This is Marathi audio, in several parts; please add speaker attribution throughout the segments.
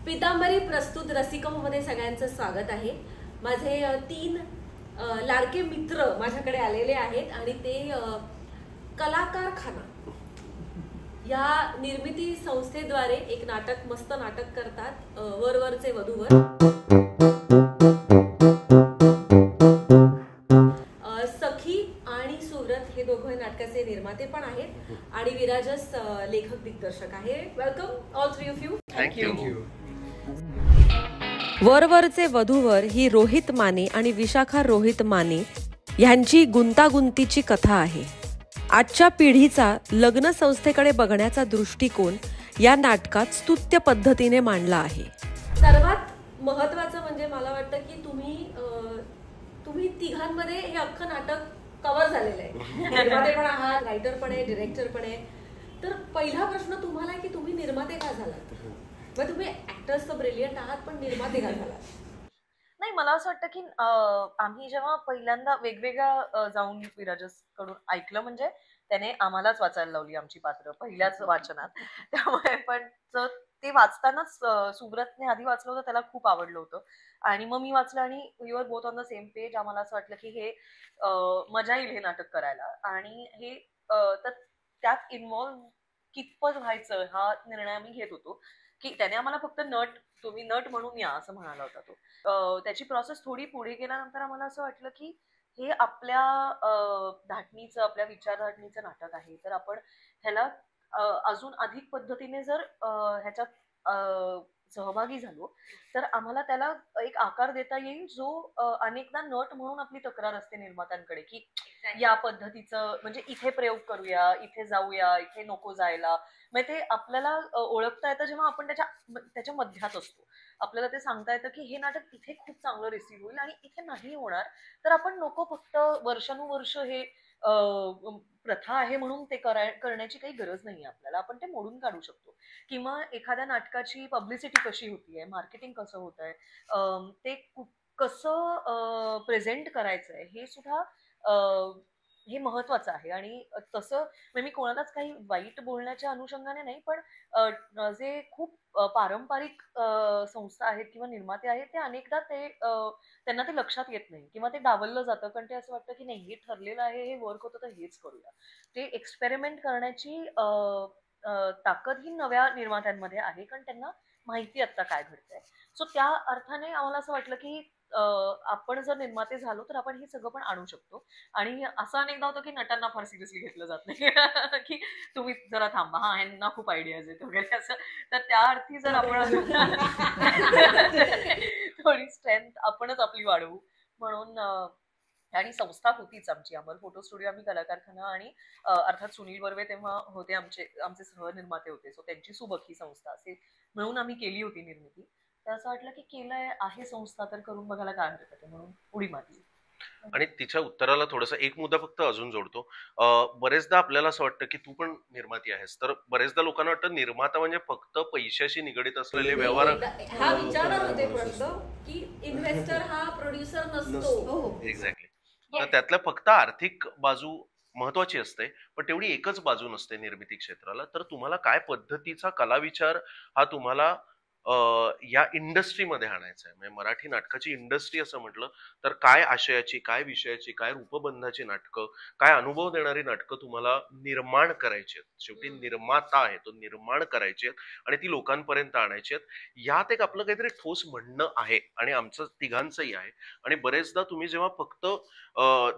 Speaker 1: पितांबरी प्रस्तुत रसिकमध्ये सगळ्यांचं स्वागत आहे। माझे 3 लाडके मित्र माझ्याकडे आलेले आहेत आणि ते कलाकारखाना या निर्मिती संस्थेद्वारे एक मस्त नाटक करतात, वरवरचे वधूवर। सखी आणि सुव्रत हे दोघं नाटकाचे निर्माते पण आहेत आणि विराजस लेखक दिग्दर्शक आहे। Welcome all 3 of you.
Speaker 2: Thank you.
Speaker 1: वरवरचे वधूवर ही रोहित माने आणि विशाखा रोहित माने यांची गुंतागुंतीची कथा आहे। आजच्या पिढीचा लग्न संस्थेकडे बघण्याचा दृष्टिकोन या नाटकात स्तुत्य पद्धतीने मांडला आहे। सर्वात महत्त्वाचं म्हणजे मला वाटतं की तुम्ही तिघांमध्ये हे अख्खं नाटक कव्हर झालेलं आहे। निर्माते पण आहात, रायटर पण आहे, डिरेक्टर पण आहे। तर पहिला प्रश्न तुम्हाला आहे की तुम्ही निर्माते का झालात? मग तुम्ही ऍक्टर्स तर ब्रिलियंट आहात, पण निर्माते का झालात?
Speaker 2: नाही, मला असं वाटतं की आम्ही जेव्हा पहिल्यांदा वेगवेगळ्या जाऊन विराजस कडून ऐकलं, म्हणजे त्याने आम्हालाच वाचायला लावली आमची पात्र पहिल्याच वाचनात। त्यामुळे पण ते वाचतानाच सुब्रतने आधी वाचलं होतं, त्याला खूप आवडलं होतं आणि मग मी वाचलं आणि we were both on the same page. आम्हाला असं वाटलं की हे मजा येईल हे नाटक करायला आणि हे तर त्यात इन्व्हॉल्व कितपत व्हायचं हा निर्णय आम्ही घेत होतो की त्याने आम्हाला फक्त तुम्ही नट म्हणून या असं म्हणाला होता तो। त्याची प्रोसेस थोडी पुढे गेल्यानंतर आम्हाला असं वाटलं की हे आपल्या धाटणीचं, आपल्या विचारधाटणीचं नाटक आहे, तर आपण ह्याला अजून अधिक पद्धतीने जर ह्याच्यात सहभागी झालो तर आम्हाला त्याला एक आकार देता येईल जो अनेकदा नट म्हणून आपली तक्रार असते निर्मात्यांकडे की या पद्धतीचं, म्हणजे इथे प्रयोग करूया, इथे जाऊया, इथे नको जायला। म्हणजे ते आपल्याला ओळखता येतं जेव्हा आपण त्याच्या मध्यात असतो। आपल्याला ते सांगता येतं की हे नाटक इथे खूप चांगलं रिसीव्ह होईल आणि इथे नाही होणार, तर आपण नको फक्त वर्षानुवर्ष हे प्रथा आहे म्हणून ते करण्याची काही गरज नाही आपल्याला। आपण ते मोडून काढू शकतो किंवा एखाद्या नाटकाची पब्लिसिटी कशी होतीये, मार्केटिंग कसं होत आहे, ते कसं प्रेझेंट करायचंय, हे सुद्धा हे महत्वाचं आहे। आणि तसं मी कोणालाच काही वाईट बोलण्याच्या अनुषंगाने नाही, पण जे खूप पारंपरिक संस्था आहेत किंवा निर्माते आहेत ते अनेकदा त्यांना ते लक्षात येत नाही किंवा ते डावललं जातं, कारण ते असं वाटतं की नाही, हे ठरलेलं आहे, हे वर्क होतं तर हेच करूया। ते एक्सपेरिमेंट करण्याची ताकद ही नव्या निर्मात्यांमध्ये आहे, कारण त्यांना माहिती आता काय घडतंय। सो त्या अर्थाने आम्हाला असं वाटलं की आपण जर निर्माते झालो तर आपण हे सगळं पण आणू शकतो। आणि असं अनेकदा होतं की नटांना फार सिरियसली घेतलं जात नाही की तुम्ही जरा थांबा, हा ह्यांना खूप आयडियाज आहेत वगैरे असं। तर त्या अर्थी जर आपण थोडी स्ट्रेंथ आपणच आपली वाढवू म्हणून, आणि संस्था होतीच आमची, अमर फोटो स्टुडिओ, आम्ही कलाकारखाना आणि अर्थात सुनील बर्वे तेव्हा होते, आमचे सहनिर्माते होते। सो त्यांची सुबक ही संस्था असे मिळून आम्ही केली होती निर्मिती। तर असं वाटलं की केलंय आहे संस्था तर करून बघायला काय हरकत आहे, म्हणून उडी मारली।
Speaker 3: आणि तिच्या उत्तराला थोडासा एक मुद्दा फक्त अजून जोडतो। बरेचदा आपल्याला असं वाटतं की तू पण निर्माती आहेस, तर बरेचदा लोकांना वाटतं निर्माता म्हणजे फक्त पैशाशी निगडीत असलेले व्यवहार।
Speaker 1: हा विचारणार होते प्रश्न की इन्व्हेस्टर हा प्रोड्युसर नसतो।
Speaker 3: एक्झॅक्टली। तर त्यातल्या फक्त आर्थिक बाजू महत्वाची असते, पण तेवढी एकच बाजू नसते निर्मिती क्षेत्राला। तर तुम्हाला काय पद्धतीचा कलाविचार हा तुम्हाला या इंडस्ट्रीमध्ये आणायचा आहे, म्हणजे मराठी नाटकाची इंडस्ट्री असं म्हटलं तर काय आशयाची, काय विषयाची, काय रूपबंधाची नाटकं, काय अनुभव देणारी नाटकं तुम्हाला निर्माण करायची आहेत। शेवटी निर्माता आहे तो, निर्माण करायची आहेत आणि ती लोकांपर्यंत आणायची आहेत। यात एक आपलं काहीतरी ठोस म्हणणं आहे आणि आमचं तिघांचंही आहे। आणि बरेचदा तुम्ही जेव्हा फक्त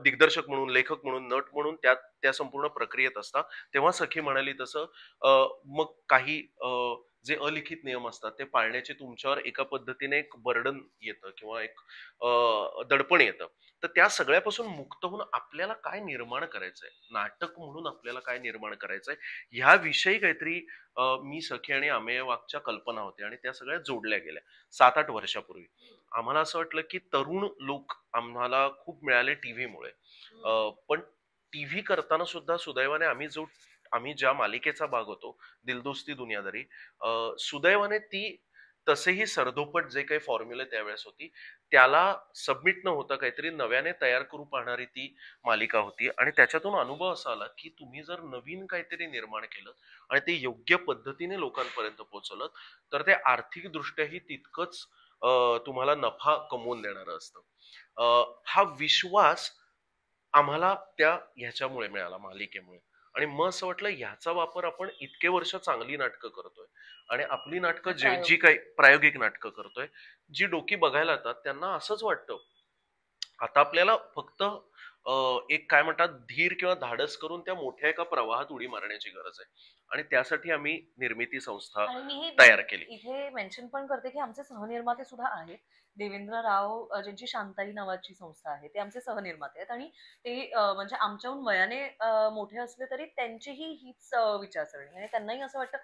Speaker 3: दिग्दर्शक म्हणून, लेखक म्हणून, नट म्हणून त्या संपूर्ण प्रक्रियेत असता, तेव्हा सखी म्हणाली तसं मग काही जे अलिखित नियम असतात ते पाळण्याचे तुमच्यावर एका पद्धतीने एक बर्डन येतं किंवा एक दडपण येतं। तर त्या सगळ्यापासून मुक्त होऊन आपल्याला काय निर्माण करायचंय, नाटक म्हणून आपल्याला काय निर्माण करायचंय, ह्याविषयी काहीतरी मी, सखी आणि अमेय वाघच्या कल्पना होत्या आणि त्या सगळ्या जोडल्या गेल्या 7-8 वर्षापूर्वी। आम्हाला असं वाटलं की तरुण लोक आम्हाला खूप मिळाले टीव्हीमुळे, पण टीव्ही करताना सुद्धा सुदैवाने आम्ही ज्या मालिकेचा भाग होतो, दिलदोस्ती दुनियादारी, सुदैवाने ती तसेही सरदोपट जे काही फॉर्म्युले त्यावेळेस होती त्याला सबमिट न होता काहीतरी नव्याने तयार करू पाहणारी ती मालिका होती. आणि त्याच्यातून अनुभव असा आला की तुम्ही जर नवीन काहीतरी निर्माण केलं आणि ते योग्य पद्धतीने लोकांपर्यंत पोहोचवलं तर ते आर्थिकदृष्ट्याही तितकंच तुम्हाला नफा कमवून देणारं असतं. हा विश्वास आम्हाला त्या ह्याच्यामुळे मिळाला, मालिकेमुळे. आणि मग असं वाटलं ह्याचा वापर आपण इतके वर्ष चांगली नाटकं करतोय आणि आपली नाटकं जी
Speaker 2: प्रायोगिक.
Speaker 3: काही प्रायोगिक नाटकं करतोय, जी डोकी बघायला येतात त्यांना असंच वाटतं आता आपल्याला फक्त एक काय म्हणतात धीर किंवा धाडस करून त्या मोठ्या एका प्रवाहात उडी मारण्याची गरज आहे. आणि त्यासाठी आम्ही निर्मिती संस्था
Speaker 2: आणि मी हे
Speaker 3: तयार केली.
Speaker 2: इथे मेन्शन पण करते की आमचे सहनिर्माते सुद्धा आहेत. देवेंद्र राव ज्यांची शांताई नावाची संस्था आहे ते आमचे सहनिर्माते आहेत. आणि ते म्हणजे आमच्याहून वयाने मोठे असले तरी त्यांचीही हीच विचारसरणी आणि त्यांनाही असं वाटतं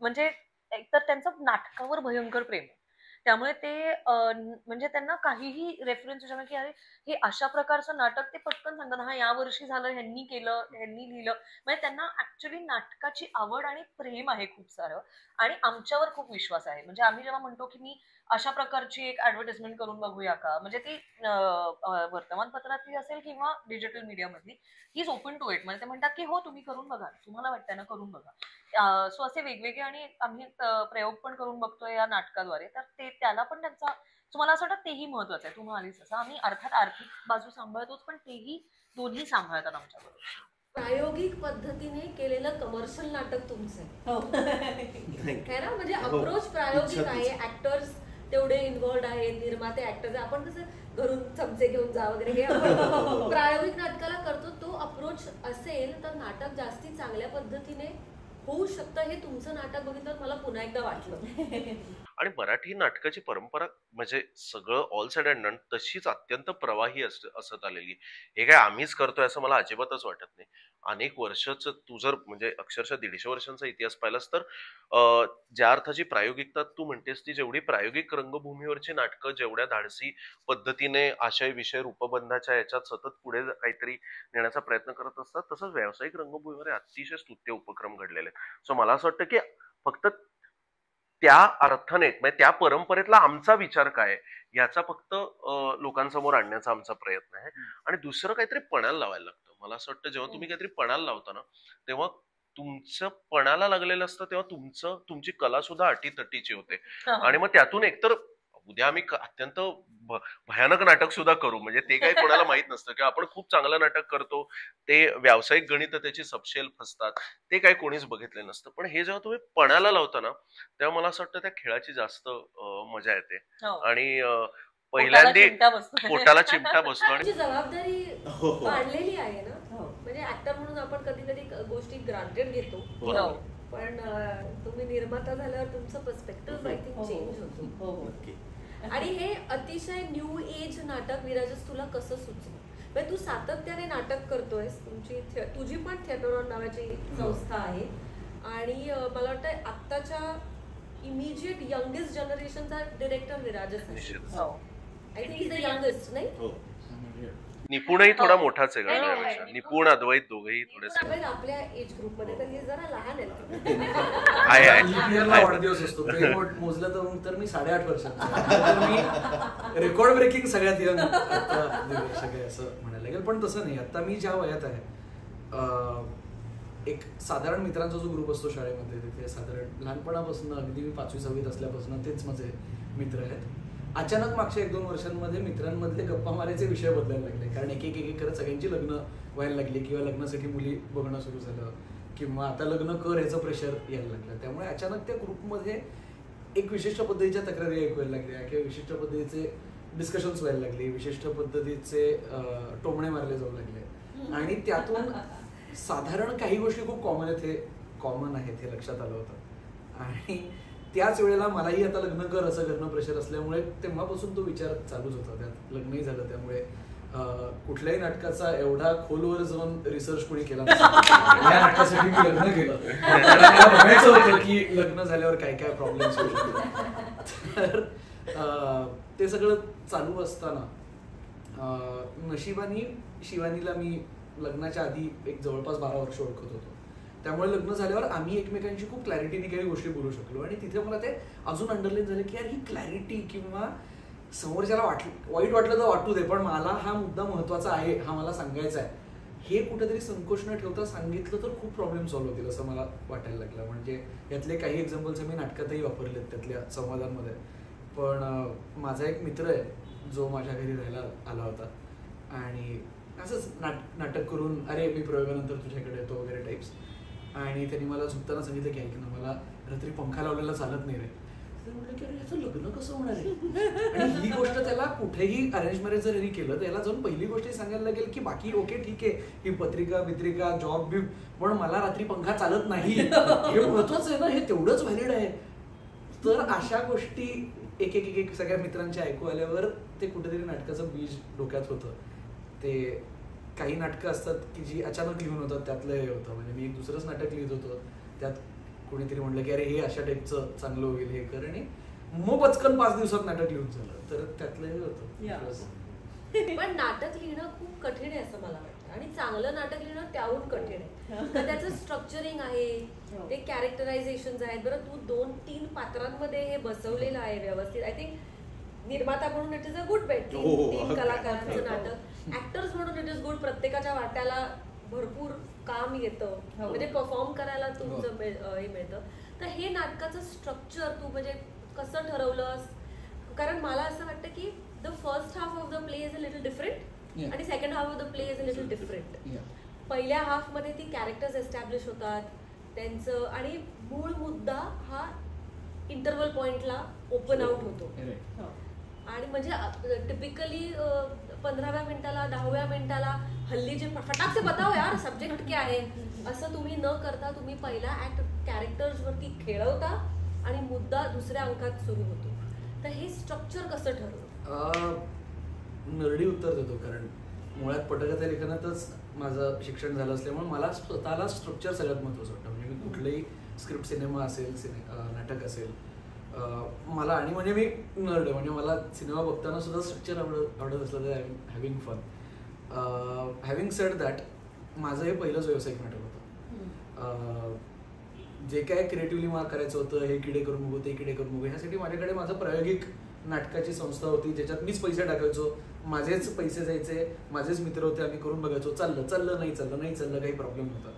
Speaker 2: म्हणजे एकतर त्यांचं नाटकावर भयंकर प्रेम आहे. त्यामुळे ते म्हणजे त्यांना काहीही रेफरन्स विचारलं की अरे हे अशा प्रकारचं नाटक ते पटकन सांगतात हा या वर्षी झालं, ह्यांनी केलं, ह्यांनी लिहिलं. म्हणजे त्यांना ऍक्च्युली नाटकाची आवड आणि प्रेम आहे खूप सारं. आणि आमच्यावर खूप विश्वास आहे. म्हणजे आम्ही जेव्हा म्हणतो की मी अशा प्रकारची एक ऍडव्हर्टाइजमेंट करून बघूया का, म्हणजे ती वर्तमानपत्रातली असेल किंवा डिजिटल मीडिया मधली, he is open to it. म्हणजे ते म्हणतात की हो तुम्ही करून बघा, तुम्हाला वाटतंय ना करून बघा. सो असे वेगवेगळे आणि आम्ही प्रयोग पण करून बघतोय या नाटकाद्वारे. तर ते त्याला पण त्यांचा तुम्हाला असं वाटतं तेही महत्वाचं आहे. तू म्हणालीस असं आम्ही अर्थात आर्थिक बाजू सांभाळतोच पण तेही दोन्ही सांभाळतात आमच्याबरोबर.
Speaker 1: प्रायोगिक पद्धतीने केलेलं कमर्शियल नाटक तुमचं आहे.
Speaker 2: हो.
Speaker 1: है ना, म्हणजे अप्रोच प्रायोगिक आहे. ऍक्टर्स तेवढे इन्व्हॉल्ड आहेत, निर्माते ऍक्टर्स. आपण कसं घरून चमचे घेऊन जा वगैरे हे आपण प्रायोगिक नाटकाला करतो. तो अप्रोच असेल तर नाटक जास्ती चांगल्या पद्धतीने होऊ शकतं. हे तुमचं नाटक बघितलं मला पुन्हा एकदा वाटलं.
Speaker 3: आणि मराठी नाटकाची परंपरा म्हणजे सगळं ऑल साइड अँड डन तशीच अत्यंत प्रवाही असत आलेली. हे काय आम्हीच करतोय असं मला अजिबातच वाटत नाही. अनेक वर्षाचं तू जर म्हणजे अक्षरशः 150 वर्षांचा इतिहास पाहिलास तर ज्या अर्थाची प्रायोगिकता तू म्हणतेस ती जेवढी प्रायोगिक रंगभूमीवरची नाटकं जेवढ्या धाडसी पद्धतीने आशय विषय रूपबंधाच्या याच्यात सतत पुढे काहीतरी नेण्याचा प्रयत्न करत असतात, तसंच व्यावसायिक रंगभूमीवर अतिशय स्तुत्य उपक्रम घडलेले आहेत. सो मला असं वाटतं की फक्त त्या अर्थाने म्हणजे त्या परंपरेतला आमचा विचार काय याचा फक्त लोकांसमोर आणण्याचा आमचा प्रयत्न आहे. आणि दुसरं काहीतरी पणाला लावायला लागतं. मला असं वाटतं जेव्हा तुम्ही काहीतरी पणाला लावता ना तेव्हा तुमचं पणाला लागलेलं असतं तेव्हा तुमची कला सुद्धा अटीतटीची होते. आणि मग त्यातून एकतर उद्या आम्ही अत्यंत भयानक नाटक सुद्धा करू म्हणजे ते काही कोणाला माहित नसतं की आपण खूप चांगलं नाटक करतो, ते व्यावसायिक गणित त्याची सबशेल फसतात, ते काही कोणीच बघितले नसतं. पण हे जेव्हा तुम्ही पणाला लावता ना तेव्हा मला असं वाटतं त्या खेळाची जास्त मजा येते. आणि पहिल्यांदा पोटाला चिमटा बसतो. आणि
Speaker 1: जबाबदारी वाढलेली आहे ना. म्हणजे ऍक्टर म्हणून आपण कधी कधी गोष्टी ग्रांटेड घेतो, पण तुम्ही निर्माता झाल्यावर तुमचं पर्स्पेक्टिव्ह आय थिंक चेंज होतो. आणि हे अतिशय न्यू एज नाटक विराजस तुला कसं सुचलं? म्हणजे तू सातत्याने नाटक करतोयस, तुझी पण थिएटर ऑन नावाची संस्था आहे. आणि मला वाटतं आत्ताच्या इमिजिएट यंगेस्ट जनरेशनचा डिरेक्टर विराजस आहे. I think is the youngest, नाही?
Speaker 3: निपुणही थोडा मोठाच आहे का? निपुण अद्वैत दोघेही थोडेसे
Speaker 1: आपल्या एज ग्रुप मध्ये, तर हे जरा लहान
Speaker 4: आहेत. वाढदिवस असतो मोजलं तर मी 8.5 वर्षाचा. मी रेकॉर्ड ब्रेकिंग सगळ्यात यंग असं म्हणायला लागेल. पण तसं नाही. आता मी ज्या वयात आहे एक साधारण मित्रांचा जो ग्रुप असतो शाळेमध्ये तिथे साधारण लहानपणापासून अगदी मी 5वी 6वीत असल्यापासून तेच माझे मित्र आहेत. अचानक मागच्या 1-2 वर्षांमध्ये मित्रांमधले गप्पा मारायचे विषय बदलायला लागले. कारण एक करत सगळ्यांची लग्न व्हायला लागली किंवा लग्नासाठी मुली बघणं सुरू झालं किंवा आता लग्न कर ह्याचं प्रेशर यायला लागलं. त्यामुळे अचानक त्या ग्रुपमध्ये एक विशिष्ट पद्धतीच्या तक्रारी ऐकवायला लागल्या किंवा विशिष्ट पद्धतीचे डिस्कशन्स व्हायला लागले, विशिष्ट पद्धतीचे टोमणे मारले जाऊ लागले. आणि त्यातून साधारण काही गोष्टी खूप कॉमन आहेत हे लक्षात आलं होतं. आणि त्याच वेळेला मलाही आता लग्न कर असं करणं प्रेशर असल्यामुळे तेव्हापासून तो विचार चालूच होता. त्यात लग्नही झालं. त्यामुळे कुठल्याही नाटकाचा एवढा खोलवर जाऊन रिसर्च कोणी केला नाही. या नाटकासाठी मी लग्न केलं. मला बघायचं होतं की लग्न झाल्यावर काय काय प्रॉब्लेम्स होऊ शकतात. तर ते सगळं चालू असताना नशिबाने शिवानीला मी लग्नाच्या आधी एक जवळपास 12 वर्ष ओळखत होतो. त्यामुळे लग्न झाल्यावर आम्ही एकमेकांशी खूप क्लॅरिटीने काही गोष्टी बोलू शकलो आणि तिथे मला ते अजून अंडरलाईन झालं की यार ही क्लॅरिटी किंवा समोरच्याला वाईट वाटलं तर वाटू दे, पण मला हा मुद्दा महत्वाचा आहे, हा मला सांगायचा आहे, हे कुठेतरी संकोच न ठेवता सांगितलं तर खूप प्रॉब्लेम सॉल्व्ह होतील असं मला वाटायला लागलं. म्हणजे यातले काही एक्झाम्पल्स मी नाटकातही वापरलेत त्यातल्या संवादांमध्ये. पण माझा एक मित्र आहे जो माझ्या घरी राहायला आला होता आणि असंच नाटक करून अरे मी प्रयोगानंतर तुझ्याकडे येतो वगैरे टाईप्स, आणि त्यांनी मला झुकताना सांगितलं की ऐक ना मला रात्री पंखा लावलेला चालत नाही रे. तर म्हटलं की अरे याचं लग्न कसं होणार आहे, आणि ही गोष्ट त्याला कुठेही अरेंज मॅरेज जर यांनी केलं त्याला जाऊन पहिली गोष्ट सांगायला लागेल की बाकी ओके ठीक आहे ही पत्रिका बित्रिका जॉब बिब, पण मला रात्री पंखा चालत नाही हे महत्वाचं आहे ना, हे तेवढंच व्हॅलिड आहे. तर अशा गोष्टी एक एक एक सगळ्या मित्रांच्या ऐकू आल्यावर ते कुठेतरी नाटकाचं बीज डोक्यात होतं. ते काही नाटकं असतात की जी अचानक लिहून होतात, त्यातलं हे होतं. म्हणजे मी एक दुसरंच नाटक लिहित होतो, त्यात कोणीतरी म्हणलं की अरे हे अशा टाईपचं चांगलं होईल हे कर, आणि मग पचकन 5 दिवसात नाटक लिहून झालं. तर त्यातलं हे होतं.
Speaker 1: पण नाटक लिहिणं खूप कठीण आहे असं मला वाटतं, आणि चांगलं नाटक लिहिणं त्याहून कठीण आहे. तर त्याचं स्ट्रक्चरिंग आहे, ते कॅरेक्टरायझेशन आहेत. बरं तू 2-3 पात्रांमध्ये हे बसवलेलं आहे व्यवस्थित. आय थिंक निर्माता म्हणून इट इज अ गुड बेट, 3 कलाकारांचं नाटक. ऍक्टर्स म्हणून इट इज गुड, प्रत्येकाच्या वाट्याला भरपूर काम येतं, म्हणजे परफॉर्म करायला तुमचं हे मिळतं. तर हे नाटकाचं स्ट्रक्चर तू म्हणजे कसं ठरवलंस? कारण मला असं वाटतं की the first half of the play is a little different आणि second half of the play is a little different. पहिल्या हाफ मध्ये ती कॅरेक्टर्स एस्टॅब्लिश होतात त्यांचं, आणि मूळ मुद्दा हा इंटरव्हल पॉइंटला ओपन आउट होतो. आणि म्हणजे टिपिकली 15व्या मिनिटाला 10व्या मिनिटाला हल्ली जे फटाक से बताओ यार सब्जेक्ट क्या आहे असं तुम्ही न करता तुम्ही पहिला ऍक्ट कॅरेक्टर्स वरती खेळवता आणि मुद्दा दुसऱ्या अंकात सुरू होतो. तर हे स्ट्रक्चर कसं ठरवलं?
Speaker 4: नरडी उत्तर देतो, कारण मुळात पटकथा लेखनातच माझं शिक्षण झालं असल्यामुळे मला स्वतःला स्ट्रक्चर सगळ्यात महत्त्वाचं वाटतं. म्हणजे मी कुठलंही स्क्रिप्ट सिनेमा असेल नाटक असेल मला, आणि म्हणजे मी नर्ड म्हणजे मला सिनेमा बघताना सुद्धा स्ट्रक्चर आवडत असलं तर having fun. Having said that माझं हे पहिलंच व्यावसायिक नाटक होतं. जे काय क्रिएटिव्हली मला करायचं होतं, हे किडे करून बघू ते किडे करून बघू, ह्यासाठी माझ्याकडे माझं प्रायोगिक नाटकाची संस्था होती ज्याच्यात मीच पैसे टाकायचो, माझेच पैसे जायचे, माझेच मित्र होते, आम्ही करून बघायचो. चाललं नाही चाललं काही प्रॉब्लेम नव्हता.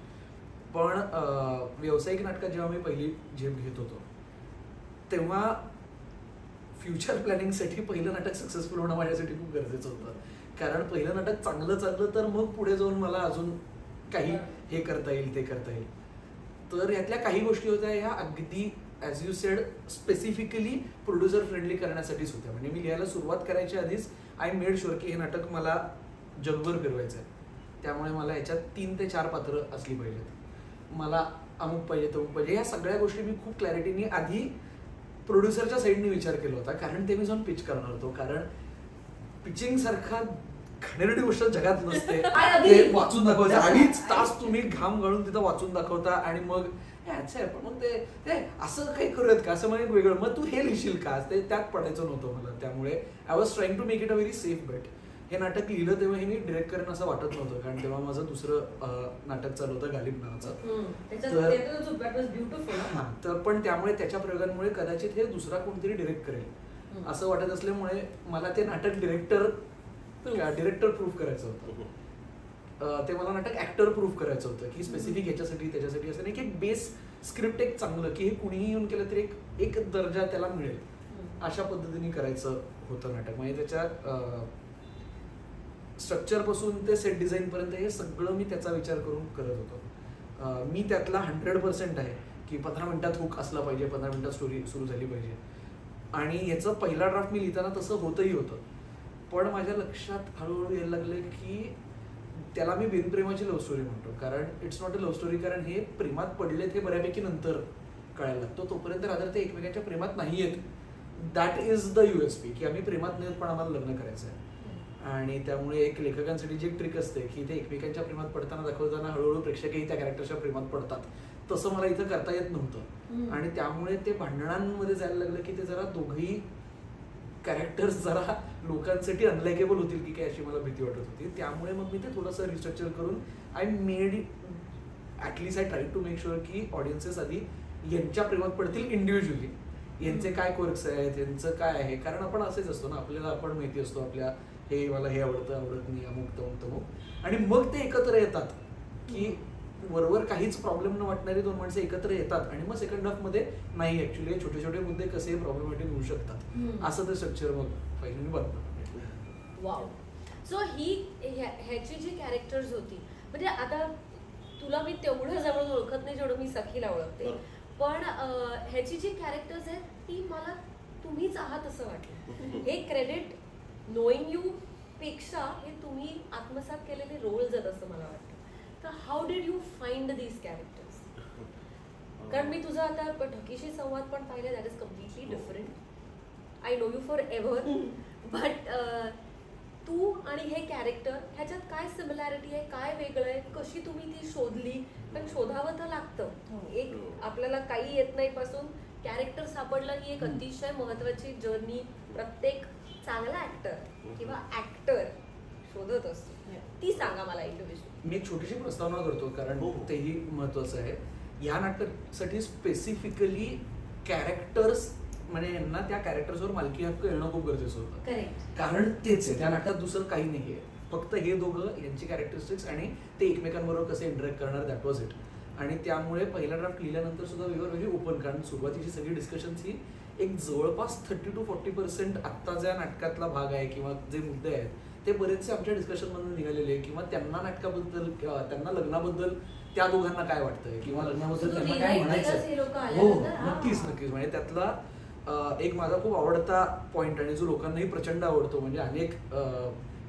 Speaker 4: पण व्यावसायिक नाटकात जेव्हा मी पहिली झेप घेत होतो तेव्हा फ्युचर प्लॅनिंगसाठी पहिलं नाटक सक्सेसफुल होणं माझ्यासाठी खूप गरजेचं होतं. कारण पहिलं नाटक चांगलं चाललं तर मग पुढे जाऊन मला अजून काही हे करता येईल ते करता येईल. तर यातल्या काही गोष्टी होत्या ह्या अगदी as you sed specifically producer friendly करण्यासाठीच होत्या. म्हणजे मी लिहायला सुरुवात करायच्या आधीच आय मेड शुअर की हे नाटक मला जगभर फिरवायचं आहे, त्यामुळे मला ह्याच्यात 3 ते 4 पात्रं असली पाहिजेत, मला अमुक पाहिजे तमुक पाहिजे, ह्या सगळ्या गोष्टी मी खूप क्लॅरिटीने आधी प्रोड्युसरच्या साईडने विचार केला होता. कारण ते मी जाऊन पिच करणार होतो. कारण पिचिंग सारखा घाणेरडी गोष्ट जगात नसते. ते वाचून दाखवायचं, 2.5 तास तुम्ही घाम गाळून तिथं वाचून दाखवता आणि मग अच्छा आहे पण मग ते असं काही करूयात का असं मग एक वेगळं, मग तू हे लिहिशील का, ते त्यात पडायचं नव्हतं मला. त्यामुळे I was trying to make it a very safe bet. हे नाटक लिहिलं तेव्हा हे मी डिरेक्ट करेन असं वाटत नव्हतं, कारण तेव्हा माझं दुसरं नाटक चालू होतं गालिब नावाचं. तर पण त्यामुळे त्याच्या प्रयोगांमुळे कदाचित हे दुसरा कोणतरी डिरेक्ट करेल असं वाटत असल्यामुळे मला ते नाटक डिरेक्टर प्रूफ करायचं होतं. ते मला नाटक ऍक्टर प्रूफ करायचं होतं की स्पेसिफिक याच्यासाठी त्याच्यासाठी असं नाही की एक बेस स्क्रिप्ट एक चांगलं की हे कुणीही येऊन केलं तरी एक दर्जा त्याला मिळेल अशा पद्धतीने करायचं होतं नाटक. म्हणजे त्याच्या स्ट्रक्चर पासून ते सेट डिझाईन पर्यंत हे सगळं मी त्याचा विचार करून करत होतो. मी त्यातला 100% आहे की 15 मिनिटात हुक असला पाहिजे, 15 मिनिटात स्टोरी सुरू झाली पाहिजे. आणि याचं पहिला ड्राफ्ट मी लिहिताना तसं होतही होतं. पण माझ्या लक्षात हळूहळू यायला लागलं की त्याला मी बिनप्रेमाची लव्ह स्टोरी म्हणतो, कारण it's not a love story. कारण हे प्रेमात पडलेत हे बऱ्यापैकी नंतर कळायला लागतो, तोपर्यंत रादर ते एकमेकांच्या प्रेमात नाही आहेत. दॅट इज द USP की आम्ही प्रेमात नाही पण आम्हाला लग्न करायचं आहे. आणि त्यामुळे एक लेखकांसाठी जी एक ट्रिक असते की ते एकमेकांच्या प्रेमात पडताना दाखवताना हळूहळू प्रेक्षकही त्या कॅरेक्टरच्या प्रेमात पडतात, तसं मला इथं करता येत नव्हतं. आणि त्यामुळे ते भांडणांमध्ये जायला लागलं की ते जरा दोघंही कॅरेक्टर्स जरा लोकांसाठी अनलाइकेबल होतील की काय अशी मला भीती वाटत होती. त्यामुळे मग मी ते थोडंसं रिस्ट्रक्चर करून at least I try to make sure की ऑडियन्सेस आधी यांच्या प्रेमात पडतील इंडिव्हिज्युअली, यांचे काय कोर्क्स आहेत, यांचं काय आहे. कारण आपण असेच असतो ना, आपल्याला आपण माहिती असतो आपल्या हे मला हे आवडतं आवडत नाही अमुक तमुक आणि मग ते एकत्र येतात की वरवर काहीच प्रॉब्लेम न वाटणारी दोन माणसं एकत्र येतात आणि मग सेकंड हाफ मध्ये नाही ऍक्च्युली छोटे छोटे मुद्दे कसे प्रॉब्लेमॅटिक होऊ शकतात असं ते स्ट्रक्चर मग फायनली बनतं.
Speaker 1: वाव. सो ह्याची जी कॅरेक्टर्स होती, म्हणजे आता तुला मी तेवढं जवळ ओळखत नाही जेवढं मी सखीला ओळखते, पण ह्याची जी कॅरेक्टर्स आहेत ती मला तुम्हीच आहात असं वाटलं. हे क्रेडिट नोईंग यू पेक्षा हे तुम्ही आत्मसात केलेले रोल्स आहेत असं मला वाटतं. तर how did you find these characters? कारण मी तुझा आता ठकीशी संवाद पण पाहिला, that is completely different. I know you for ever, but तू आणि हे कॅरेक्टर ह्याच्यात काय सिमिलॅरिटी आहे, काय वेगळं आहे, कशी तुम्ही ती शोधली? पण शोधावं तर लागतं. एक आपल्याला काही येत नाही पासून कॅरेक्टर सापडलं ही एक अतिशय महत्वाची जर्नी प्रत्येक चांगला ऍक्टर किंवा ऍक्टर शोधत असतो. ती सांगा मला इंडिव्हिज्युअल.
Speaker 4: मी एक छोटीशी प्रस्तावना करतो कारण तेही महत्वाचं आहे. या नाटकासाठी स्पेसिफिकली कॅरेक्टर्स म्हणजे यांना त्या कॅरेक्टर्सवर मालकी हक्क येणं खूप गरजेचं होतं.
Speaker 1: करेक्ट.
Speaker 4: कारण तेच आहे, त्या नाटकात दुसरं काही नाही आहे, फक्त हे दोघं यांची कॅरेक्टरिस्टिक्स आणि ते एकमेकांबरोबर कसे इंटरॅक्ट करणार, दॅट वॉज इट. आणि त्यामुळे पहिला ड्राफ्ट लिहिल्यानंतर सुद्धा वी वर व्हेरी ओपन, कारण सुरुवातीची सगळी डिस्कशन्स ही एक जवळपास 30 to 40% आत्ता ज्या नाटकातला भाग आहे किंवा जे मुद्दे आहेत ते बरेचसे आमच्या डिस्कशनमधून निघालेले, किंवा त्यांना नाटकाबद्दल त्यांना लग्नाबद्दल त्या दोघांना काय वाटतंय किंवा लग्नाबद्दल त्यांना काय म्हणायचं. हो नक्कीच नक्कीच. म्हणजे त्यातला एक माझा खूप आवडता पॉईंट आणि जो लोकांनाही प्रचंड आवडतो, म्हणजे अनेक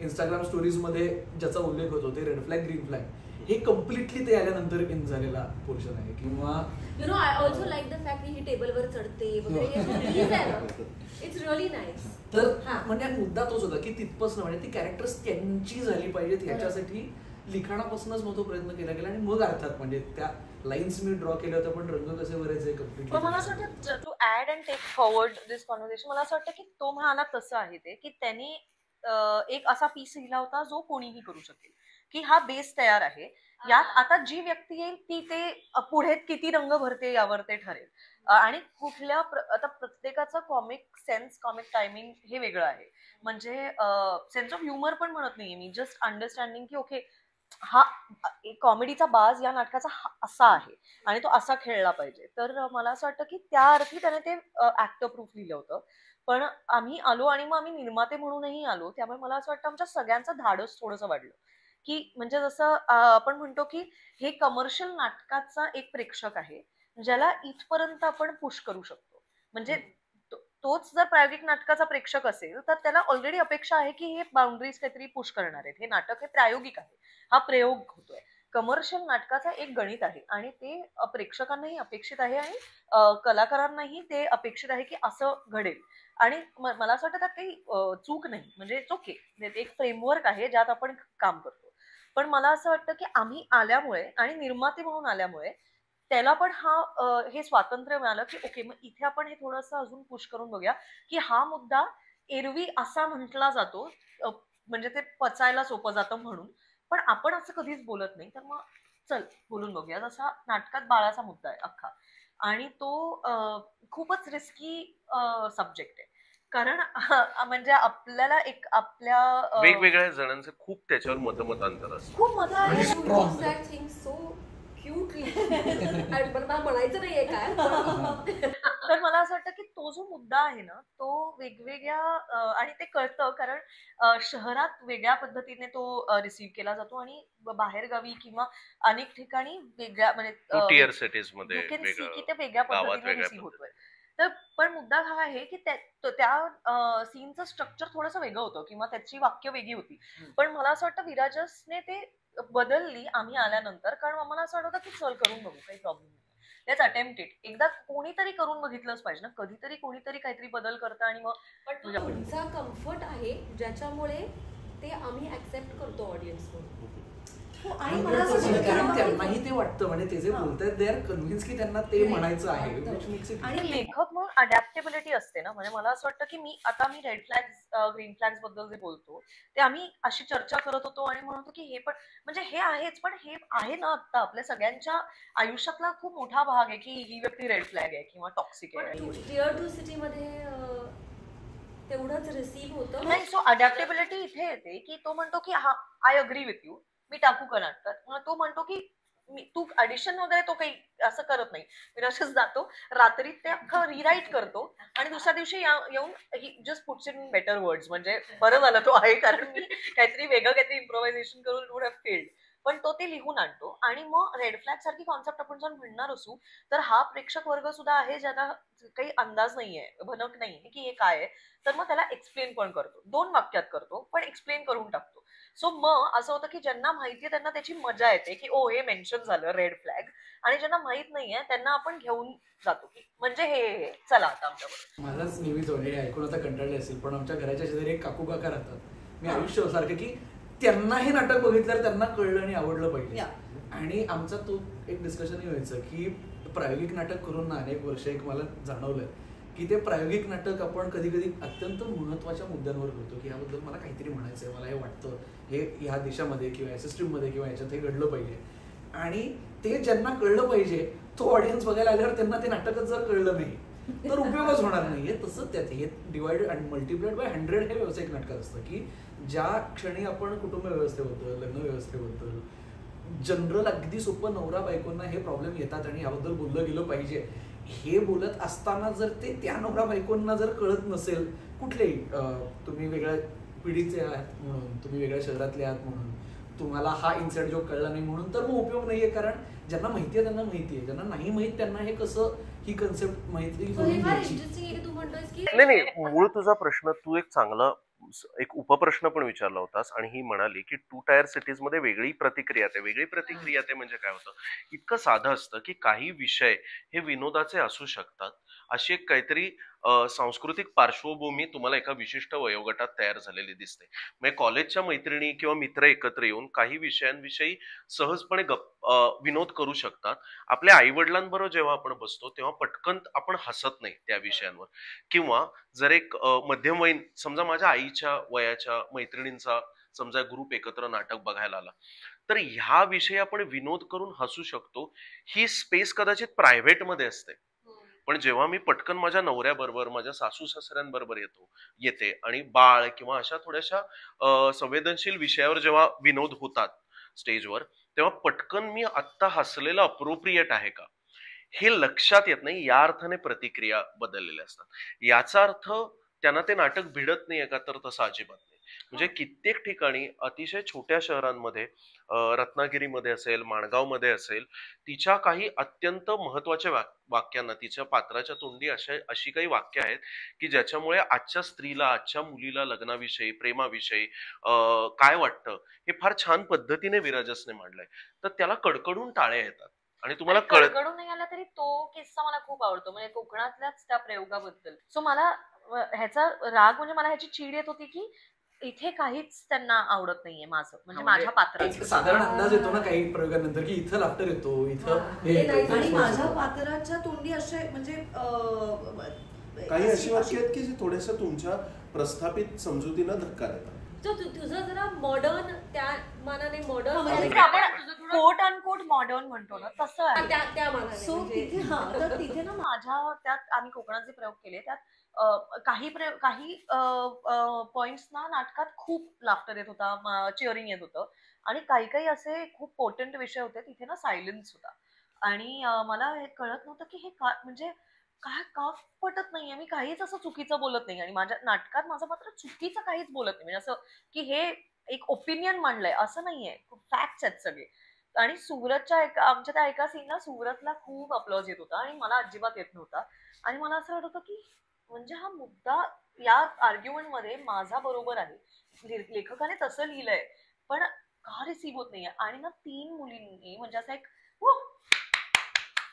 Speaker 4: इंस्टाग्राम स्टोरीजमध्ये ज्याचा उल्लेख होतो ते रेड फ्लॅग ग्रीन फ्लॅग, हे कम्प्लिटली ते आल्यानंतर इन झालेला पोर्शन आहे. किंवा
Speaker 1: you know I also like the fact की ही टेबलवर चढते वगैरे, इट्स रिअली नाईस.
Speaker 4: तर म्हणजे मुद्दा तोच होता की तिथपासून म्हणजे ती कॅरेक्टर्स त्यांची झाली पाहिजेत याच्यासाठी लिखाणापासूनच मग तो प्रयत्न केला गेला. आणि मग अर्थात म्हणजे त्या लाईन्स मी ड्रॉ केल्या होत्या, पण रंग कसे भरायचे कम्प्लिटली.
Speaker 2: मला असं वाटतं to add and take forward this conversation, मला असं वाटतं की तो म्हणाला तसं आहे ते की त्यांनी एक असा पीस लिहिला होता जो कोणीही करू शकेल, की हा बेस तयार आहे, यात आता जी व्यक्ती येईल ती ते पुढे किती रंग भरते यावर ते ठरेल. आणि कुठल्या आता प्रत्येकाचं कॉमिक सेन्स, कॉमिक टायमिंग हे वेगळं आहे. म्हणजे सेन्स ऑफ ह्युमर पण म्हणत नाहीये मी, जस्ट अंडरस्टँडिंग की ओके हा कॉमेडीचा बाज या नाटकाचा असा आहे आणि तो असा खेळला पाहिजे. तर मला असं वाटतं की त्या अर्थी त्याने ते ऍक्टर प्रूफ लिहिलं होतं. पण आम्ही आलो आणि मग आम्ही निर्माते म्हणूनही आलो, त्यामुळे मला असं वाटतं आमच्या सगळ्यांचं धाडस थोडंसं वाढलं. की म्हणजे जसं आपण म्हणतो की हे कमर्शियल नाटकाचा एक प्रेक्षक आहे ज्याला इथपर्यंत आपण पुश करू शकतो. म्हणजे तोच जर प्रायोगिक नाटकाचा प्रेक्षक असेल तर त्याला ऑलरेडी अपेक्षा आहे की हे बाउंड्रीज काहीतरी पुश करणार आहेत, हे नाटक हे प्रायोगिक आहे, हा प्रयोग होतोय. कमर्शियल नाटकाचा एक गणित आहे आणि ते प्रेक्षकांनाही अपेक्षित आहे आणि कलाकारांनाही ते अपेक्षित आहे की असं घडेल. आणि मला असं वाटतं त्यात काही चूक नाही, म्हणजे ओके एक फ्रेमवर्क आहे ज्यात आपण काम करतो. पण मला असं वाटतं की आम्ही आल्यामुळे आणि निर्माते म्हणून आल्यामुळे त्याला पण हे स्वातंत्र्य मिळालं की ओके मग इथे आपण हे थोडंसं अजून पुश करून बघूया की हा मुद्दा एरवी असा म्हटला जातो, म्हणजे ते पचायला सोपं जातं म्हणून, पण आपण असं कधीच बोलत नाही, तर मग चल बोलून बघूया. जसा नाटकात बाळाचा मुद्दा आहे अख्खा, आणि तो खूपच रिस्की सब्जेक्ट आहे. कारण म्हणजे आपल्याला एक आपल्या
Speaker 3: वेगवेगळ्या जणांचे खूप त्याच्यावर मतमतांतर असतं.
Speaker 2: खूप मत
Speaker 1: आहे. सो क्यूटली म्हणायचं नाहीये काय.
Speaker 2: तर मला असं वाटतं की तो जो मुद्दा आहे ना तो वेगवेगळ्या आणि ते कळतं कारण शहरात वेगळ्या पद्धतीने तो रिसीव्ह केला जातो आणि बाहेर गावी किंवा अनेक ठिकाणी वेगळ्या म्हणजे
Speaker 3: टियर सिटीज मध्ये
Speaker 2: की ते वेगळ्या पद्धतीने रिसीव्ह होतोय. तर पण मुद्दा हा आहे की त्या सीनचं स्ट्रक्चर थोडंसं वेगळं होतं किंवा त्याची वाक्य वेगळी होती. पण मला असं वाटतं विराजसने ते बदलली आम्ही आल्यानंतर, कारण आम्हाला असं वाटतं की चल करून बघू, काही प्रॉब्लेम नाही, लेट्स अटेम्प्ट इट. एकदा कोणीतरी करून बघितलंच पाहिजे ना, कधीतरी कोणीतरी काहीतरी बदल करतं आणि मग
Speaker 1: पण तुमचा कम्फर्ट आहे ज्याच्यामुळे ते आम्ही ऍक्सेप्ट करतो ऑडियन्स म्हणून.
Speaker 5: आणि मला असं वाटतं
Speaker 4: कारण त्यांनाही ते वाटतं म्हणजे ते जे बोलतात दे आर कन्व्हिन्स की त्यांना ते म्हणायचं आहे.
Speaker 2: आणि लेखक म्हणून अडॅप्टेबिलिटी असते ना, म्हणजे मला असं वाटतं की मी रेड फ्लॅग्स ग्रीन फ्लॅग्स बद्दल जे बोलतो ते आम्ही अशी चर्चा करत होतो आणि म्हणतो की हे पण म्हणजे हे आहेच, पण हे आहे ना आता आपल्या सगळ्यांच्या आयुष्यातला खूप मोठा भाग आहे की ही व्यक्ती रेड फ्लॅग आहे किंवा टॉक्सिक आहे.
Speaker 1: टिअर 2 सिटी मध्ये तेवढंच रिसीव्ह होतं.
Speaker 2: नाही, सो अडॅप्टेबिलिटी इथे येते की तो म्हणतो की हा आय अग्री विथ यू, मी टाकू का नाटकात, मग तो म्हणतो की तू ऍडिशन वगैरे तो काही असं करत नाही, विराजच जातो रात्री ते अख्खं रिराईट करतो आणि दुसऱ्या दिवशी येऊन he just puts in better words, म्हणजे बरं झालं तो आहे कारण मी काहीतरी वेगळं काहीतरी इम्प्रोव्हायझेशन करून वुड हॅव फेल्ड, पण तो ते लिहून आणतो. आणि मग रेड फ्लॅग सारखी कॉन्सेप्ट आपण जर म्हणणार असू तर हा प्रेक्षक वर्ग सुद्धा आहे ज्याला काही अंदाज नाहीये, भनक नाहीये की हे काय आहे, तर मग त्याला एक्सप्लेन पण करतो, 2 वाक्यात करतो पण एक्सप्लेन करून टाकतो. सो मग असं होतं की ज्यांना माहितीये त्यांना त्याची मजा येते की ओ हे मेन्शन झालं रेड फ्लॅग, आणि ज्यांना माहित नाहीये त्यांना आपण घेऊन जातो की म्हणजे हे चला आता आमच्याबरोबर.
Speaker 4: माझाच नेहमीच हे ऐकून आता कंटाळले असेल पण आमच्या घराच्या शेजारी एक काकू काका राहतात. मी आयुष्य सारखं की त्यांना हे नाटक बघितल्यावर त्यांना कळलं आणि आवडलं पाहिजे. आणि आमचा तो एक डिस्कशनही व्हायचं की प्रायोगिक नाटक करून ना अनेक वर्ष एक मला जाणवलं की ते प्रायोगिक नाटक आपण कधी कधी अत्यंत महत्त्वाच्या मुद्द्यांवर करतो की याबद्दल मला काहीतरी म्हणायचं आहे, मला हे वाटतं हे ह्या देशामध्ये किंवा सिस्टीममध्ये किंवा याच्यात हे घडलं पाहिजे. आणि ते ज्यांना कळलं पाहिजे तो ऑडियन्स बघायला आल्यावर त्यांना ते नाटकच जर कळलं नाही तर उपयोगच होणार नाहीये. तसंच त्यात हे डिवाइड अँड मल्टिप्लाइड बाय 100 हे व्यावसायिक नाटकात असतं की ज्या क्षणी आपण कुटुंब व्यवस्थेबद्दल लग्न व्यवस्थेबद्दल जनरल अगदी सोपं नवरा बायकोंना हे प्रॉब्लेम येतात आणि याबद्दल बोललं गेलं पाहिजे हे बोलत असताना जर ते त्या नवरा बायकोंना जर कळत नसेल, कुठलेही तुम्ही वेगळ्या पिढीचे आहात म्हणून, तुम्ही वेगळ्या शहरातले आहात म्हणून, तुम्हाला हा इन्साइड जॉब कळला नाही म्हणून, तर मग उपयोग नाहीये. कारण ज्यांना माहिती आहे त्यांना माहिती आहे, ज्यांना नाही माहित त्यांना हे कसं ही कन्सेप्ट माहिती.
Speaker 3: नाही मूळ तुझा प्रश्न तू एक चांगला एक उपप्रश्न पण विचारला होतास आणि ही म्हणाली की 2 टायर सिटीज मध्ये वेगळी प्रतिक्रिया आहे. वेगळी प्रतिक्रिया ते म्हणजे काय होतं, इतकं साधं असतं की काही विषय हे विनोदाचे असू शकतात. अशी एक काहीतरी सांस्कृतिक पार्श्वभूमी तुम्हाला एका विशिष्ट वयोगटात तयार झालेली दिसते. म्हणजे कॉलेजच्या मैत्रिणी किंवा मित्र एकत्र येऊन काही विषयांविषयी सहजपणे विनोद करू शकतात. आपल्या आई वडिलांबरोबर जेव्हा आपण बसतो तेव्हा पटकन आपण हसत नाही त्या विषयांवर. किंवा जर एक मध्यमवयीन समजा माझ्या आईच्या वयाच्या मैत्रिणींचा समजा ग्रुप एकत्र नाटक बघायला आला तर ह्या विषयी आपण विनोद करून हसू शकतो. ही स्पेस कदाचित प्रायव्हेट मध्ये असते, पण जेव्हा मी पटकन माझ्या नवऱ्याबरोबर माझ्या सासू सासऱ्यांबरोबर येते आणि बाळ किंवा अशा थोड्याशा संवेदनशील विषयावर जेव्हा विनोद होतात स्टेजवर, तेव्हा पटकन मी आत्ता हसलेलं अप्रोप्रिएट आहे का हे लक्षात येत नाही. या अर्थाने प्रतिक्रिया बदललेल्या असतात. याचा अर्थ त्यांना ते नाटक भिडत नाहीये का, तर तसं अजिबात नाही. म्हणजे कित्येक ठिकाणी अतिशय छोट्या शहरांमध्ये रत्नागिरीमध्ये असेल, माणगावमध्ये असेल, तिच्या काही अत्यंत महत्वाच्या वाक्यांना तिच्या पात्राच्या तोंडी अशी काही वाक्य आहेत की ज्याच्यामुळे आजच्या स्त्रीला आजच्या मुलीला लग्नाविषयी प्रेमाविषयी काय वाटतं हे फार छान पद्धतीने विराजसने मांडलंय. तर त्याला कडकडून टाळ्या येतात आणि तुम्हाला
Speaker 2: कडकडून नाही आला तरी तो किस्सा मला खूप आवडतो, म्हणजे कोकणातल्याच त्या प्रयोगाबद्दल. सो मला ह्याचा राग म्हणजे मला ह्याची चीड येत होती की इथे काहीच त्यांना आवडत नाहीये माझं, म्हणजे माझ्या पात्राचं.
Speaker 4: साधारण अंदाज येतो ना काही प्रयोगानंतर की इथं लाफ्टर येतो, इथं
Speaker 5: आणि माझ्या पात्राच्या तोंडी असे म्हणजे
Speaker 6: काही अशी वाक्य आहेत की जे थोड्याशा तुमच्या प्रस्थापित समजुतीला धक्का देतात.
Speaker 1: तुझं जरा मॉडर्न त्या मानाने मॉडर्न
Speaker 2: कोट अनकोट मॉडर्न म्हणतो ना तसं आहे
Speaker 1: त्या मानाने.
Speaker 5: सो तिथे तर तिथे ना
Speaker 2: माझ्या त्यात आम्ही कोकणाचे प्रयोग केले, त्यात काही पॉइंट्स ना नाटकात खूप लाफ्टर येत होता, चिअरिंग येत होतं, आणि काही काही असे खूप पोर्टंट विषय होते तिथे ना सायलेन्स होता. आणि मला हे कळत नव्हतं की हे का, म्हणजे काय का पटत नाहीये, मी काहीच असं चुकीचं बोलत नाही आणि माझ्या नाटकात माझं मात्र चुकीचं काहीच बोलत नाही, म्हणजे असं की हे एक ओपिनियन मांडलंय असं नाहीये, फॅक्ट्स आहेत सगळे. आणि सुरतच्या आमच्या त्या एका सीनला सुरतला खूप अप्लॉज येत होता आणि मला अजिबात येत नव्हता. आणि मला असं वाटत होतं की म्हणजे हा मुद्दा या आर्ग्युमेंट मध्ये माझा बरोबर आहे, लेखकाने तसं लिहिलंय पण का रिसीव्ह होत नाहीये. आणि ना 3 मुलींनी म्हणजे असं एक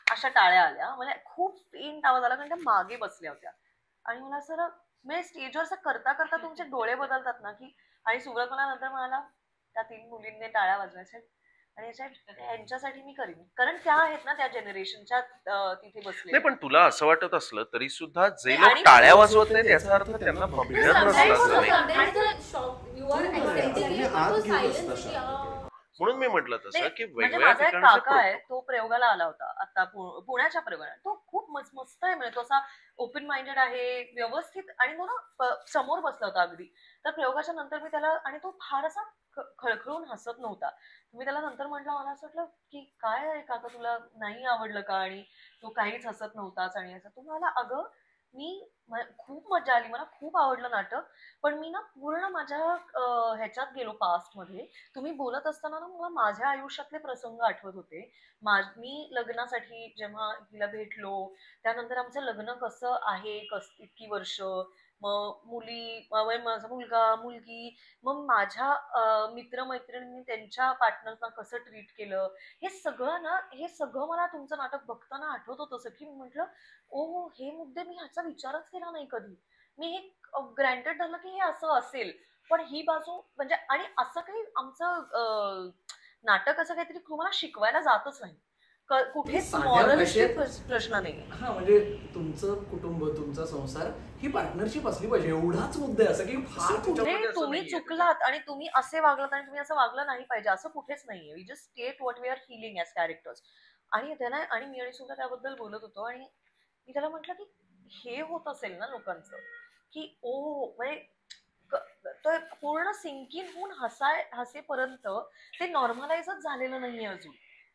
Speaker 2: अशा टाळ्या आल्या, म्हणजे खूप फेंट आवाज आला कारण त्या मागे बसल्या होत्या. आणि मला असं म्हणजे स्टेजवर असं करता करता तुमचे डोळे बदलतात ना की, आणि सुरत मला नंतर म्हणाला त्या 3 मुलींनी टाळ्या वाजवायच्या, आणि यांच्यासाठी मी करीन, कारण त्या आहेत ना त्या जनरेशनच्या तिथे बसले.
Speaker 3: नाही, पण तुला असं वाटत असलं तरी सुद्धा जे
Speaker 2: आणि
Speaker 3: लोक टाळ्या
Speaker 6: मला
Speaker 3: वाजवत
Speaker 6: असं
Speaker 3: नाहीत
Speaker 6: वाटतं
Speaker 3: याचा अर्थ
Speaker 6: त्याचा
Speaker 3: त्यांना
Speaker 6: अर्थ
Speaker 3: बघत
Speaker 6: त्यांना
Speaker 3: नसतं असं
Speaker 6: बघत
Speaker 3: नाही. म्हणून मी म्हटलं तसं
Speaker 2: नाही,
Speaker 3: की
Speaker 2: म्हणजे
Speaker 3: वेगवेगळ्या
Speaker 2: माझा एक
Speaker 3: ठिकाणचे
Speaker 2: काका आहे, तो प्रयोगाला आला होता आता पुण्याच्या प्रयोगाला. तो खूप मस्त आहे, म्हणजे तो असा ओपन माइंडेड आहे, व्यवस्थित, आणि तो ना समोर बसला होता अगदी. तर प्रयोगाच्या नंतर मी त्याला, आणि तो फार असा खळखळून हसत नव्हता. मी त्याला नंतर म्हटलं, मला असं वाटलं की काय आहे काका, तुला नाही आवडलं का? आणि तो काहीच हसत नव्हताच. आणि असं तो म्हणाला, अगं खूप मजा आली, मला खूप आवडलं नाटक, पण मी ना पूर्ण माझ्या ह्याच्यात गेलो पास्ट मध्ये. तुम्ही बोलत असताना ना मला माझ्या आयुष्यातले प्रसंग आठवत होते. मी लग्नासाठी जेव्हा हिला भेटलो, त्यानंतर आमचं लग्न कसं आहे, इतकी वर्ष, मग माझा मुलगा मुलगी, मग माझ्या मित्रमैत्रिणींनी त्यांच्या पार्टनर्सना कसं ट्रीट केलं, हे सगळं मला तुमचं नाटक बघताना आठवत होतं. सखी, मी म्हटलं, ओ, हे मुद्दे मी ह्याचा विचारच केला नाही कधी. मी हे ग्रँटेड धरलं की हे असं असेल, पण ही बाजू म्हणजे, आणि असं काही आमचं नाटक असं काहीतरी तुम्हाला शिकवायला जातच नाही. कुठेच
Speaker 4: साध्या
Speaker 2: मॉरलशी
Speaker 4: भाषेत-
Speaker 2: प्रश्न नाही.
Speaker 4: हा, म्हणजे तुमचं कुटुंब, तुमचा संसार ही पार्टनरशिप असली पाहिजे, एवढाच मुद्दा आहे. असं की फार
Speaker 2: कुठे
Speaker 3: त्याच्यामध्ये असं
Speaker 2: तुम्ही
Speaker 3: नाहीये.
Speaker 2: चुकलात आणि तुम्ही असे वागलात आणि तुम्ही असं वागलं नाही पाहिजे, असं कुठेच नाहीये. We just state what we are feeling as characters. आणि त्याला, आणि मी आणि सुद्धा त्याबद्दल बोलत होतो, आणि मी त्याला म्हटलं की हे होत असेल ना लोकांचं, की म्हणजे तर पूर्ण सिंकिन होऊन हसेपर्यंत ते नॉर्मलाइजच झालेलं नाहीये अजून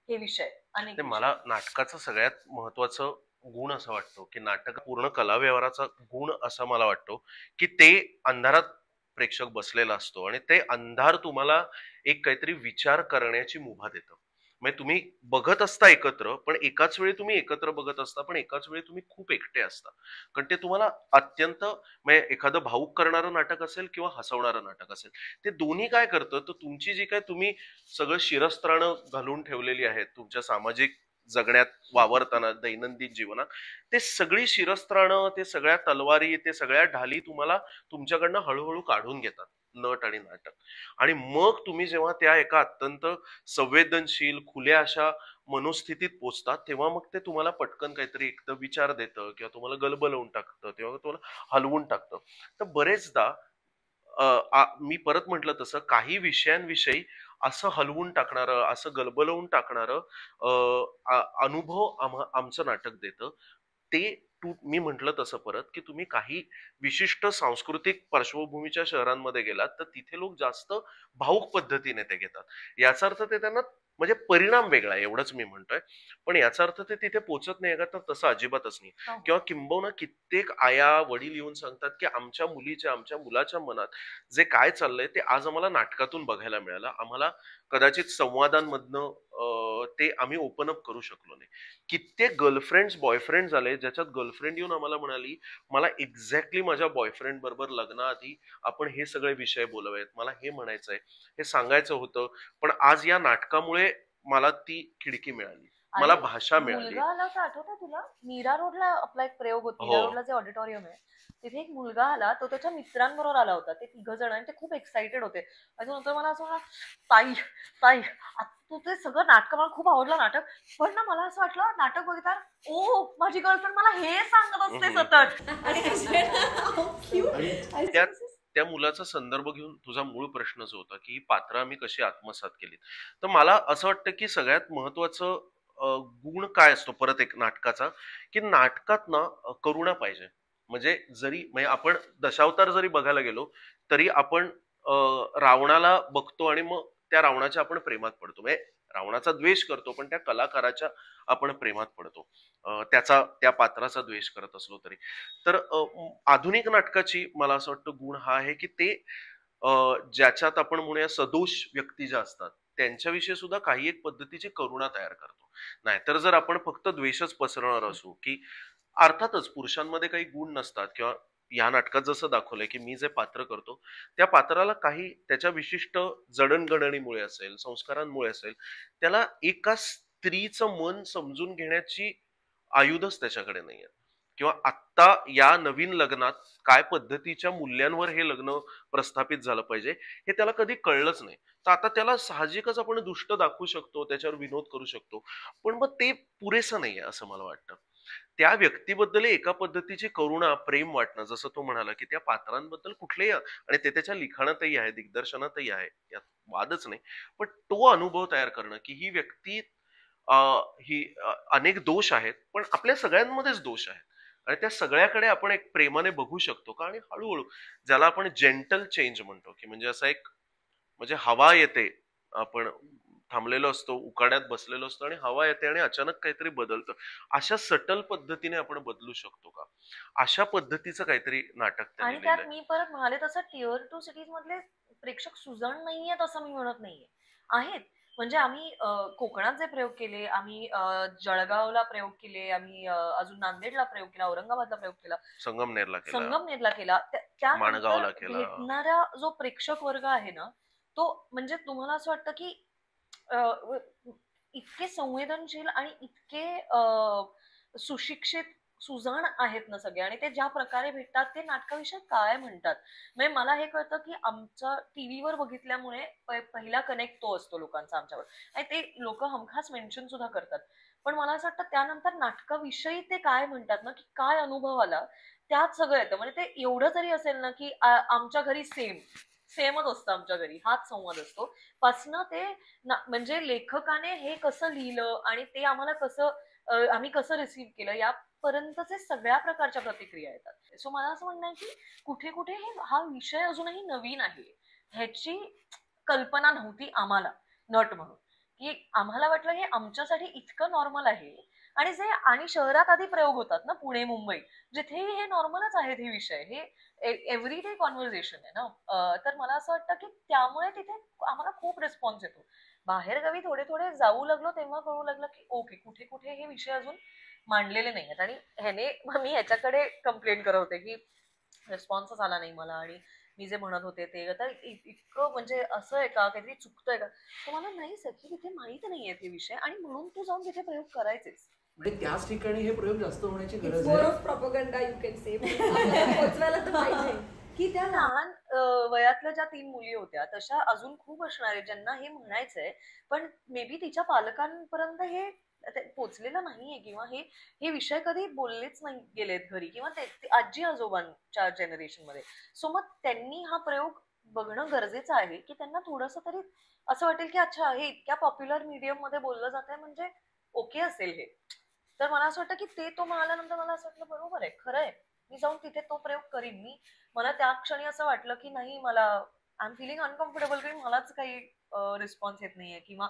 Speaker 2: हे विषय.
Speaker 3: ते मला नाटकाचं सगळ्यात महत्वाचं गुण असं वाटतो की नाटक पूर्ण कला व्यवहाराचा गुण असा मला वाटतो की ते अंधारात प्रेक्षक बसलेला असतो आणि ते अंधार तुम्हाला एक काहीतरी विचार करण्याची मुभा देतं. म्हणजे तुम्ही बघत असता एकत्र, पण एकाच वेळी तुम्ही एकत्र बघत असता, पण एकाच वेळी तुम्ही खूप एकटे असता. कारण ते तुम्हाला अत्यंत, म्हणजे एखादं भावूक करणारं नाटक असेल किंवा हसवणारं नाटक असेल, ते दोन्ही काय करतं, तर तुमची जी काय तुम्ही सगळं शिरस्त्राणं घालून ठेवलेली आहेत तुमच्या सामाजिक जगण्यात वावरताना दैनंदिन जीवनात, ते सगळी शिरस्त्राणं, ते सगळ्या तलवारी, ते सगळ्या ढाली तुम्हाला तुमच्याकडनं हळूहळू काढून घेतात नट आणि नाटक. आणि मग तुम्ही जेव्हा त्या एका अत्यंत संवेदनशील खुल्या अशा मनोस्थितीत पोचतात, तेव्हा मग ते तुम्हाला पटकन काहीतरी एकदम विचार देतं किंवा तुम्हाला गलबलवून टाकतं, तेव्हा तुम्हाला हलवून टाकतं. तर बरेचदा मी परत म्हटलं तसं काही विषयांविषयी असं हलवून टाकणारं, असं गलबलवून टाकणारं अनुभव आमचं नाटक देतं. ते मी म्हटलं तसं परत की तुम्ही काही विशिष्ट सांस्कृतिक पार्श्वभूमीच्या शहरांमध्ये गेलात तर तिथे लोक जास्त भावुक पद्धतीने ते घेतात. याचा अर्थ ते त्यांना, म्हणजे परिणाम वेगळा आहे एवढंच मी म्हणतोय, पण याचा अर्थ ते तिथे पोचत नाही का, तर तसं अजिबातच नाही. किंवा किंबहुना कित्येक आया वडील येऊन सांगतात की आमच्या मुलीच्या, आमच्या मुलाच्या मनात जे काय चाललंय ते आज आम्हाला नाटकातून बघायला मिळालं. आम्हाला कदाचित संवादांमधनं ते आम्ही ओपन अप करू शकलो नाही. कित्येक गर्लफ्रेंड्स बॉयफ्रेंड झाले ज्याच्यात गर्लफ्रेंड येऊन आम्हाला म्हणाली, मला एक्झॅक्टली माझ्या बॉयफ्रेंड बरोबर लग्नाआधी आपण हे सगळे विषय बोलावेत, मला हे म्हणायचंय, हे सांगायचं होतं, पण आज या नाटकामुळे मला ती खिडकी मिळाली, मला भाषा मिळाली.
Speaker 2: मुलगा आला होता, आठवतं तुला? मीरा रोडला आपला एक प्रयोग होता.
Speaker 3: हो.
Speaker 2: मीरा रोडला जे ऑडिटोरियम आहे तिथे एक मुलगा आला, तो त्याच्या मित्रांबरोबर आला होता. ते 3 जण, आणि ते खूप एक्साइटेड होते. आणि नंतर मला असं म्हणाला, ताई ताई तू ते सगळं नाटक, मला खूप आवडलं नाटक, पण ना मला असं वाटलं नाटक बघितलं, ओ माझी गर्लफ्रेंड मला हे सांगत असते सतत.
Speaker 3: आणि त्या मुलाचा संदर्भ घेऊन तुझा मूळ प्रश्न जो होता की ही पात्र आम्ही कशी आत्मसात केली, तर मला असं वाटतं की सगळ्यात महत्वाचं गुण काय असतो परत एक नाटकाचा, की नाटकात ना करुणा पाहिजे. म्हणजे म्हणजे आपण दशावतार जरी बघायला गेलो तरी आपण रावणाला बघतो आणि मग त्या रावणाच्या आपण प्रेमात पडतो, म्हणजे रावणाचा द्वेष करतो पण त्या कलाकाराच्या आपण प्रेमात पडतो, त्या पात्राचा द्वेष करत असलो तरी. तर आधुनिक नाटकाची मला असं वाटतं गुण हा आहे की ते ज्याच्यात आपण म्हणूया सदोष व्यक्ती ज्या असतात त्यांच्याविषयी सुद्धा काही एक पद्धतीची करुणा तयार करतो. नाहीतर जर आपण फक्त द्वेषच पसरवणार असू, की अर्थातच पुरुषांमध्ये काही गुण नसतात, किंवा या नाटकात जसं दाखवलंय की मी जे पात्र करतो त्या पात्राला काही त्याच्या विशिष्ट जडणघडणीमुळे असेल, संस्कारांमुळे असेल, त्याला एका स्त्रीचं मन समजून घेण्याची आयुधच त्याच्याकडे नाहीये. किंवा आत्ता या नवीन लग्नात काय पद्धतीच्या मूल्यांवर हे लग्न प्रस्थापित झालं पाहिजे हे त्याला कधी कळलंच नाही. तर आता त्याला साहजिकच आपण दुष्ट दाखवू शकतो, त्याच्यावर विनोद करू शकतो, पण मग ते पुरेसं नाहीये असं मला वाटतं. त्या व्यक्तीबद्दल एका पद्धतीची करुणा, प्रेम वाटणं, जसं तो म्हणाला की त्या पात्रांबद्दल कुठलेही, आणि ते त्याच्या लिखाणातही आहे, दिग्दर्शनातही आहे, यात वादच नाही. पण तो अनुभव तयार करणं की ही व्यक्ती अनेक दोष आहेत, पण आपल्या सगळ्यांमध्येच दोष आहेत आणि त्या सगळ्याकडे आपण एक प्रेमाने बघू शकतो का, आणि हळूहळू ज्याला आपण जेंटल चेंज म्हणतो, की म्हणजे असा एक म्हणजे हवा येते, आपण थांबलेलो असतो, उकाड्यात बसलेलो असतो आणि हवा येते आणि अचानक काहीतरी बदलतं, अशा सटल पद्धतीने आपण बदलू शकतो का, अशा पद्धतीचं काहीतरी नाटक त्यांनी
Speaker 2: आणि त्यात
Speaker 3: लिहिलंय.
Speaker 2: मी परत म्हणाले तसं टिअर 2 सिटीज मधले प्रेक्षक सुजाण नाहीयेत असं मी म्हणत नाहीये, आहेत. म्हणजे आम्ही कोकणात जे प्रयोग केले, आम्ही जळगावला प्रयोग केले, आम्ही अजून नांदेडला प्रयोग केला, औरंगाबादला प्रयोग केला,
Speaker 3: संगमनेरला केला,
Speaker 2: संगमनेरला केला.
Speaker 3: माणगावला
Speaker 2: त्यानंतर
Speaker 3: केला.
Speaker 2: भेटणारा जो प्रेक्षक वर्ग आहे ना, तो म्हणजे तुम्हाला असं वाटतं की अ, इतके संवेदनशील आणि इतके सुशिक्षित, सुजाण आहेत ना सगळे, आणि ते ज्या प्रकारे भेटतात ते नाटकाविषयी काय म्हणतात. म्हणजे मला हे कळतं की आमचा टीव्हीवर बघितल्यामुळे पहिला कनेक्ट तो असतो लोकांचा आमच्यावर, आणि ते लोक हमखास मेन्शन सुद्धा करतात. पण मला असं वाटतं त्यानंतर नाटकाविषयी ते काय म्हणतात ना, की काय अनुभव आला, त्यात सगळं येतं. म्हणजे ते एवढं जरी असेल ना की आमच्या घरी सेमच असतं, आमच्या घरी हाच संवाद असतो, पासनं ते म्हणजे लेखकाने हे कसं लिहिलं आणि ते आम्हाला कसं आम्ही कसं रिसीव्ह केलं यापर्यंतचे सगळ्या प्रकारच्या प्रतिक्रिया येतात. सो मला असं म्हणणं आहे की कुठे कुठे हा विषय अजूनही नवीन आहे, ह्याची कल्पना नव्हती आम्हाला नट म्हणून, की आम्हाला वाटलं हे आमच्यासाठी इतकं नॉर्मल आहे, आणि शहरात आधी प्रयोग होतात ना, पुणे मुंबई, जिथेही हे नॉर्मलच आहेत हे विषय, हे एव्हरीडे कॉन्व्हर्सेशन आहे ना. तर मला असं वाटतं की त्यामुळे तिथे आम्हाला खूप रिस्पॉन्स येतो. बाहेरगावी थोडे थोडे जाऊ लागलो तेव्हा कळू लागलं की ओके, कुठे कुठे हे विषय अजून मांडलेले नाही आहेत, आणि ह्याने मग मी ह्याच्याकडे कंप्लेंट करत होते की रिस्पॉन्सच आला नाही मला, आणि मी जे म्हणत होते ते आता इतकं म्हणजे असं आहे का, काहीतरी चुकतंय का. तर मला नाही सखी, तिथे माहित नाहीये ते विषय, आणि म्हणून तू जाऊन तिथे प्रयोग करायचेस.
Speaker 4: म्हणजे त्याच ठिकाणी हे प्रयोग जास्त होण्याची गरज
Speaker 5: मोर
Speaker 4: आहे.
Speaker 5: ऑफ प्रोपॅगंडा यू कॅन से, पोचवायला तर पाहिजे
Speaker 2: की त्या लहान वयातल्या ज्या 3 मुली होत्या तशा अजून खूप असणार आहेत ज्यांना हे म्हणायचंय, पण मे बी तिच्या पालकांपर्यंत हे पोचलेलं नाहीये, किंवा हे विषय कधी बोललेच नाही गेलेत घरी, किंवा ते आजी आजोबांच्या जनरेशन मध्ये. सो मग त्यांनी हा प्रयोग बघणं गरजेचं आहे, की त्यांना थोडंसं तरी असं वाटेल की अच्छा, हे इतक्या पॉप्युलर मीडियम मध्ये बोललं जात आहे म्हणजे ओके असेल हे. तर मला असं वाटतं की ते तो म्हणाल्यानंतर मला असं वाटलं बरोबर आहे, खरं आहे, मी जाऊन तिथे तो प्रयोग करीन. मला त्या क्षणी असं वाटलं की नाही, मला आय एम फिलिंग अनकम्फर्टेबल, की मलाच काही रिस्पॉन्स येत नाहीये, किंवा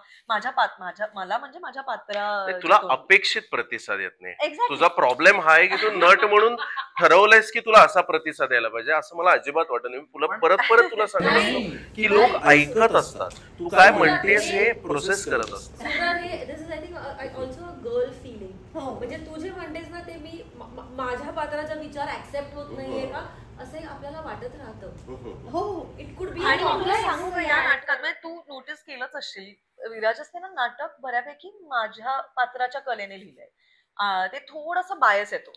Speaker 2: मला म्हणजे माझ्या
Speaker 3: तुला
Speaker 2: पात्रा
Speaker 3: अपेक्षित प्रतिसाद येत नाही.
Speaker 2: एक्झॅक्टली.
Speaker 3: तुझा प्रॉब्लेम हा आहे की तू नट म्हणून ठरवलंयस की तुला असा प्रतिसाद यायला पाहिजे, असं मला अजिबात वाटत नाही. तुला परत परत तुला सांगत
Speaker 4: नाही,
Speaker 3: असतो की लोक ऐकत असतात, तू काय म्हणतेस हे प्रोसेस करत असतात.
Speaker 7: This is I think also a girl feeling. म्हणजे तू जे म्हणतेस ना, ते मी माझ्या पात्राचा विचार ऍक्सेप्ट होत नाहीये का, असं आपल्याला वाटत राहतं.
Speaker 5: हो,
Speaker 7: इट कुड बी.
Speaker 2: आणि मी तुला सांगू का, या नाटकात म्हणजे तू नोटीस केलंच असशील, विराज असते ना, नाटक बऱ्यापैकी माझ्या पात्राच्या कलेने लिहिलंय. ते थोडंसं बायस येतो,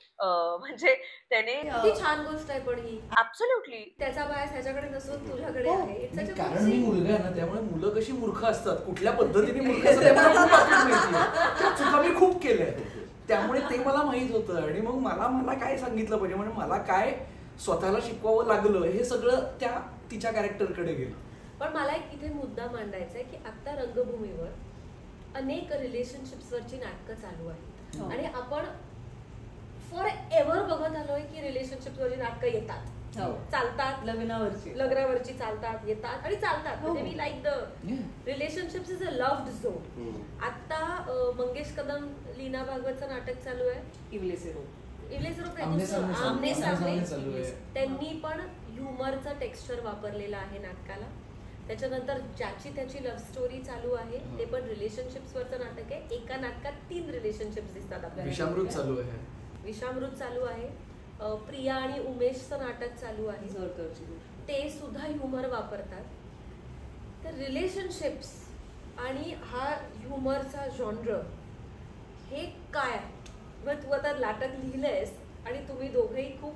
Speaker 2: म्हणजे त्याने
Speaker 7: किती छान गोष्ट आहे पण ही.
Speaker 2: ऍब्सोल्युटली
Speaker 7: त्याचा बायस ह्याच्याकडे नसून तुझ्याकडे
Speaker 5: हो.
Speaker 7: आहे. It's such a
Speaker 4: कारण
Speaker 7: good
Speaker 4: मी
Speaker 7: thing.
Speaker 4: मुलगा आहे ना, त्यामुळे मुलं कशी मूर्ख असतात, कुठल्या पद्धतीने मूर्ख असतात ते मला खूप आधीच माहिती. त्या चुका मी खूप केल्या, त्यामुळे ते मला माहित होतं. आणि मग मला काय सांगितलं पाहिजे, म्हणजे मला काय स्वतःला शिकवावं लागलं, हे सगळं त्या तिच्या कॅरेक्टरकडे गेलं.
Speaker 7: पण मला एक इथे मुद्दा मांडायचा आहे की आता रंगभूमीवर अनेक रिलेशनशिप्सवरची नाटकं चालू आहेत, आणि आपण फॉर एव्हर बघत आलोय की रिलेशनशिप्सवरची नाटकं येतात, चालतात, लग्नावरची चालतात, येतात आणि चालतात. म्हणजे मी like the relationships is a loved zone. आता मंगेश कदम, लीना भागवतचं नाटक चालू आहे, इवलेसेरो आमने सामने. त्यांनी पण ह्युमरचं टेक्स्चर वापरलेलं आहे नाटकाला. त्याच्यानंतर ज्याची त्याची लव्ह स्टोरी चालू आहे, ते पण रिलेशनशिप्सवरचं नाटक आहे. एका नाटकात 3 रिलेशनशिप्स दिसतात आपल्याला.
Speaker 4: विषामृत चालू आहे,
Speaker 7: विषामृत चालू आहे. प्रिया आणि उमेशचं नाटक चालू आहे, ते सुद्धा ह्युमर वापरतात. तर रिलेशनशिप्स आणि हा ह्युमरचा जॉनर हे काय आहे. मग तू आता नाटक लिहिलंयस आणि तुम्ही दोघेही खूप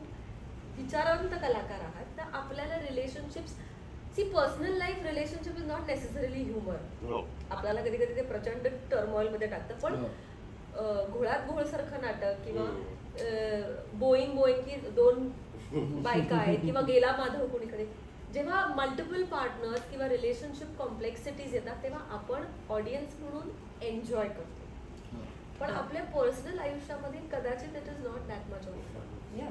Speaker 7: विचारवंत कलाकार आहात, तर आपल्याला relationships, see personal life relationship is not necessarily humour. आपल्याला कधी कधी ते प्रचंड टर्मॉइल मध्ये टाकतं, पण घोळात घोळ सारखं नाटक किंवा बोईंग की 2 बायका आहेत किंवा गेला माधव कोणीकडे, जेव्हा मल्टिपल पार्टनर्स किंवा रिलेशनशिप कॉम्प्लेक्सिटीज येतात तेव्हा आपण ऑडियन्स म्हणून एन्जॉय करतो. पण आपल्या पर्सनल आयुष्यामध्ये कदाचित it is not that much of fun.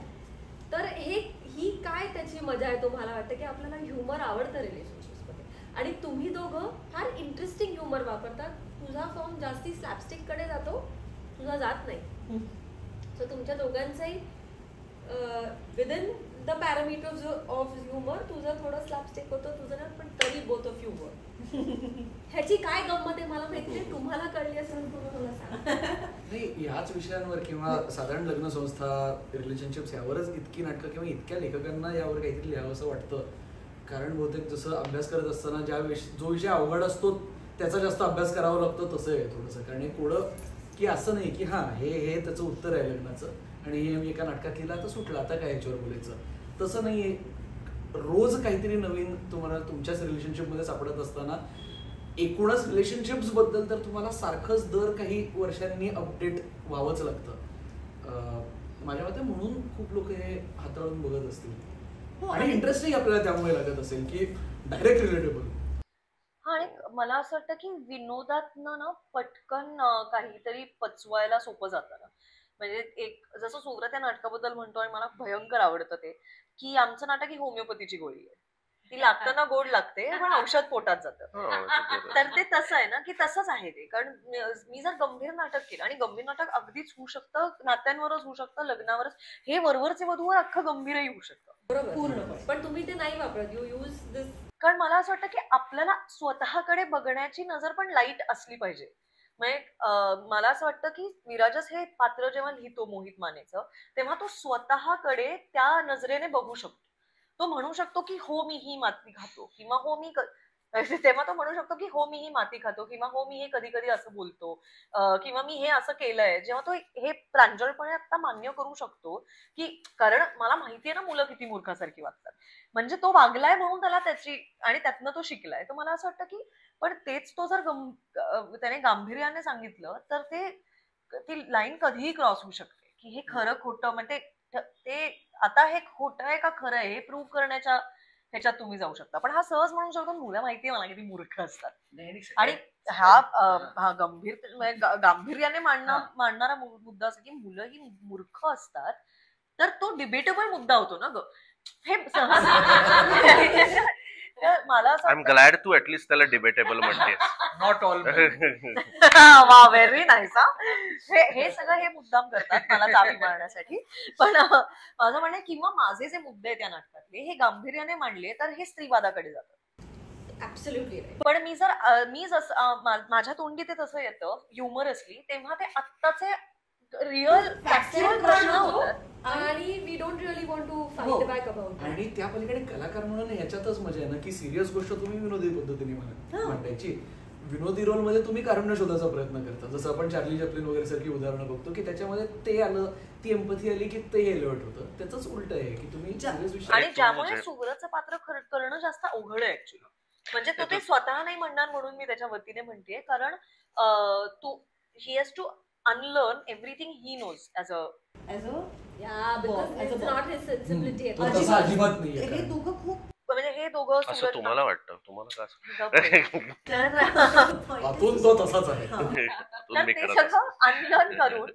Speaker 7: तर ही काय त्याची मजा आहे तुम्हाला वाटतं की आपल्याला ह्युमर आवडतं रिलेशनशिप्समध्ये, आणि तुम्ही दोघं फार इंटरेस्टिंग ह्युमर वापरतात. तुझा फॉर्म जास्ती स्लॅपस्टिक कडे जातो, तुझा जात नाही. सो तुमच्या दोघांचाही within the parameters of humour तुझं थोडं स्लॅपस्टिक होतं, तुझं ना, पण तरी बोथ ऑफ ह्युमर. ह्याची काय गंमत आहे मला माहिती नाही, तुम्हाला कळली असेल तुम्ही मला सांगा.
Speaker 4: नाही, याच विषयांवर किंवा साधारण लग्न संस्था, रिलेशनशिप्स यावरच इतकी नाटकं किंवा इतक्या लेखकांना यावर काहीतरी लिहावं असं वाटतं. कारण बहुतेक जसं अभ्यास करत असताना जो विषय अवघड असतो त्याचा जास्त अभ्यास करावा लागतो तसं आहे थोडंसं. कारण एक पुढं की असं नाही की हां हे त्याचं उत्तर आहे लग्नाचं आणि हे मी एका नाटकात लिहिलं आता सुटलं, आता काय याच्यावर बोलायचं, तसं नाही आहे. रोज काहीतरी नवीन तुम्हाला तुमच्याच रिलेशनशिपमध्ये सापडत असताना एकूणच रिलेशनशिप्स बद्दल तर तुम्हाला सारखंच दर काही वर्षांनी अपडेट व्हावंच लागतं माझ्या मते. म्हणून खूप लोक हे हाताळून बघत असतील आणि इंटरेस्टिंग आपल्याला त्यामुळे लागत असेल की डायरेक्ट रिलेटेबल.
Speaker 2: हा, आणि मला असं वाटतं की विनोदातनं ना पटकन काहीतरी पचवायला सोपं जातं ना. म्हणजे एक जसं सुव्रत या नाटकाबद्दल म्हणतो आणि मला भयंकर आवडतं ते, की आमचं नाटक ही होमिओपॅथीची गोळी आहे, ती लागताना गोड लागते पण औषध पोटात जातं. तर ते तसं आहे ना, की तसंच आहे ते. कारण मी जर गंभीर नाटक केलं, आणि गंभीर नाटक अगदीच होऊ शकतं, नात्यांवरच होऊ शकतं, लग्नावरच, हे वरवरचे वधूवर अख्खं गंभीरही होऊ शकतं.
Speaker 7: बरोबर,
Speaker 2: पूर्णपणे.
Speaker 7: पण तुम्ही ते नाही वापरत, यू यूज दिस.
Speaker 2: कारण मला असं वाटतं की आपल्याला स्वतःकडे बघण्याची नजर पण लाईट असली पाहिजे. म्हणजे मला असं वाटतं की विराजस हे पात्र जेव्हा लिहितो मोहित मानेचं, तेव्हा तो स्वतःकडे त्या नजरेने बघू शकतो. तो म्हणू शकतो की हो मी ही माती खातो, किंवा हो मी तेव्हा तो म्हणू शकतो की हो मी ही माती खातो, किंवा हो मी हे कधी कधी असं बोलतो, किंवा मी हे असं केलंय. जेव्हा तो हे प्रांजळपणे आता मान्य करू शकतो की कारण मला माहितीये ना मुलं किती मूर्खासारखी वागतात, म्हणजे तो वागलाय म्हणून त्याला त्याची, आणि त्यातनं तो शिकलाय. तर मला असं वाटतं की पण तेच तो जर त्याने गांभीर्याने सांगितलं तर ती लाईन कधीही क्रॉस होऊ शकते की हे खरं खोटं, म्हणजे ते आता हे खोटं आहे का खरं आहे हे प्रूव्ह करण्याच्या ह्याच्यात तुम्ही जाऊ शकता. पण हा सहज म्हणू शकतो मुलं माहितीये मला किती मूर्ख असतात, आणि हा गांभीर्याने मांडणारा मुद्दा असा की मुलं ही मूर्ख असतात, तर तो डिबेटेबल मुद्दा होतो ना ग. हे सहज मला असं
Speaker 3: आय एम ग्लॅड तू ऍटलीस्ट त्याला डिबेटेबल म्हणतेस.
Speaker 4: Not all.
Speaker 2: वा, व्हेरी नाईस. हे सगळं हे मुद्दाम करतात मला चावी मारण्यासाठी. पण माझं म्हणणं, किंवा माझे जे मुद्दे आहेत या नाटकातले हे गांभीर्याने मांडले तर हे स्त्रीवादाकडे जातं.
Speaker 7: ऍब्सोल्युटली.
Speaker 2: पण मी जसं माझ्या तोंडी ते तसं येतं ह्युमरसली, तेव्हा ते आत्ताचे रिअल फॅक्च्युअल प्रश्न होतात,
Speaker 7: आणि we don't really want to fight back about.
Speaker 4: आणि त्या पलीकडे कलाकार म्हणून याच्यातच मजा आहे ना की सिरियस गोष्ट तुम्ही विनोदी पद्धतीने मांडायची. विनोदी रोल मध्ये तुम्ही कारुण्य शोधायचा प्रयत्न करता. जसं आपण चार्ली चॅप्लिन वगैरे सारखी उदाहरणं बघतो की त्याच्यामध्ये ते आलं, ती एम्पथी आली की ते एलिव्हेट होतं. त्याच उलट आहे की तुम्ही
Speaker 2: आणि ज्यामुळे सुव्रतचं पात्र करणं जास्त अवघड आहे ऍक्च्युली. म्हणजे तो ते स्वतः नाही म्हणणार म्हणून मी त्याच्या वतीने म्हणतेय, कारण तो he has to unlearn everything he knows as a
Speaker 4: अजिबात नाही.
Speaker 5: हे दोघं खूप,
Speaker 2: म्हणजे हे दोघं
Speaker 3: असं तुम्हाला वाटतं, तुम्हाला
Speaker 4: आतून तो तसाच आहे.
Speaker 2: तर ते सगळं अनलर्न करून,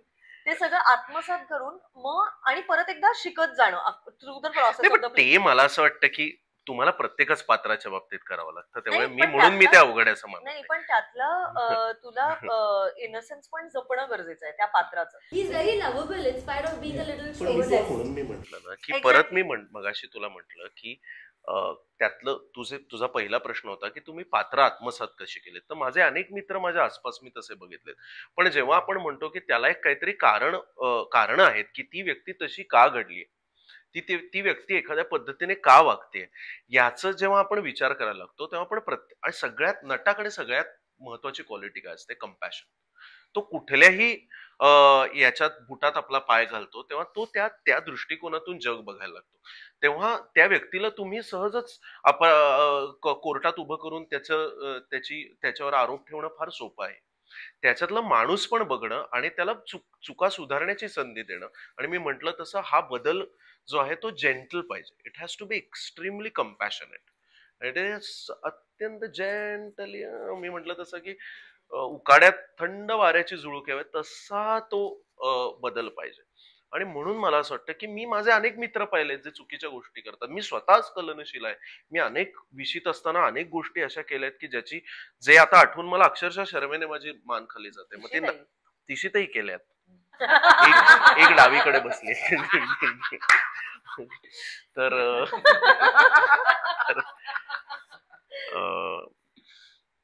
Speaker 2: ते सगळं आत्मसात करून मग आणि परत एकदा शिकत जाणं थ्रू द प्रोसेस.
Speaker 3: ते मला असं वाटतं की तुम्हाला प्रत्येकच पात्राच्या बाबतीत करावं लागतं, त्यामुळे
Speaker 2: नाही, पण
Speaker 3: म्हणून मी ते अवघड आहे असं
Speaker 2: नाही,
Speaker 3: म्हणतो.
Speaker 2: पण त्यातलं तुला इनोसेन्स पण जपणं गरजेचं आहे त्या पात्राचं.
Speaker 7: He is very lovable in spite of being a little
Speaker 6: पण मी
Speaker 7: शोलेस.
Speaker 6: म्हणून मी म्हटलं
Speaker 3: ना की परत मी मगाशी तुला म्हटलं की त्यातलं तुझा पहिला प्रश्न होता की तुम्ही पात्र आत्मसात कशी केलेत. तर माझे अनेक मित्र माझ्या आसपास मी तसे बघितलेत. पण जेव्हा आपण म्हणतो की त्याला एक काहीतरी कारण आहेत की ती व्यक्ती तशी का घडली, ती व्यक्ती एखाद्या पद्धतीने का वागते, याचं जेव्हा आपण विचार करायला लागतो तेव्हा आपण आणि सगळ्यात नटाकडे सगळ्यात महत्वाची क्वालिटी काय असते, कम्पॅशन. तो कुठल्याही याच्यात बुटात आपला पाय घालतो तेव्हा तो त्या दृष्टिकोनातून जग बघायला लागतो. तेव्हा त्या व्यक्तीला तुम्ही सहजच कोर्टात उभं करून त्याच्यावर आरोप ठेवणं फार सोपं आहे. त्याच्यातला माणूस पण बघणं आणि त्याला चुका सुधारण्याची संधी देणं. आणि मी म्हंटल तसं हा बदल जो आहे तो जेंटल पाहिजे. It has to be extremely compassionate. It is अत्यंत जेंटली. मी म्हंटल तसं की उकाड्यात थंड वाऱ्याची झुळूक यावे तसा तो बदल पाहिजे. आणि म्हणून मला असं वाटतं की मी माझे अनेक मित्र पाहिले जे चुकीच्या गोष्टी करतात. मी स्वतःच कलनशील आहे. मी अनेक विशीत असताना अनेक गोष्टी अशा केल्यात की जे आता आठवून मला अक्षरशः शरमेने माझी मान खाली जाते. मग ते तिशीतही केल्यात. एक डावीकडे बसली.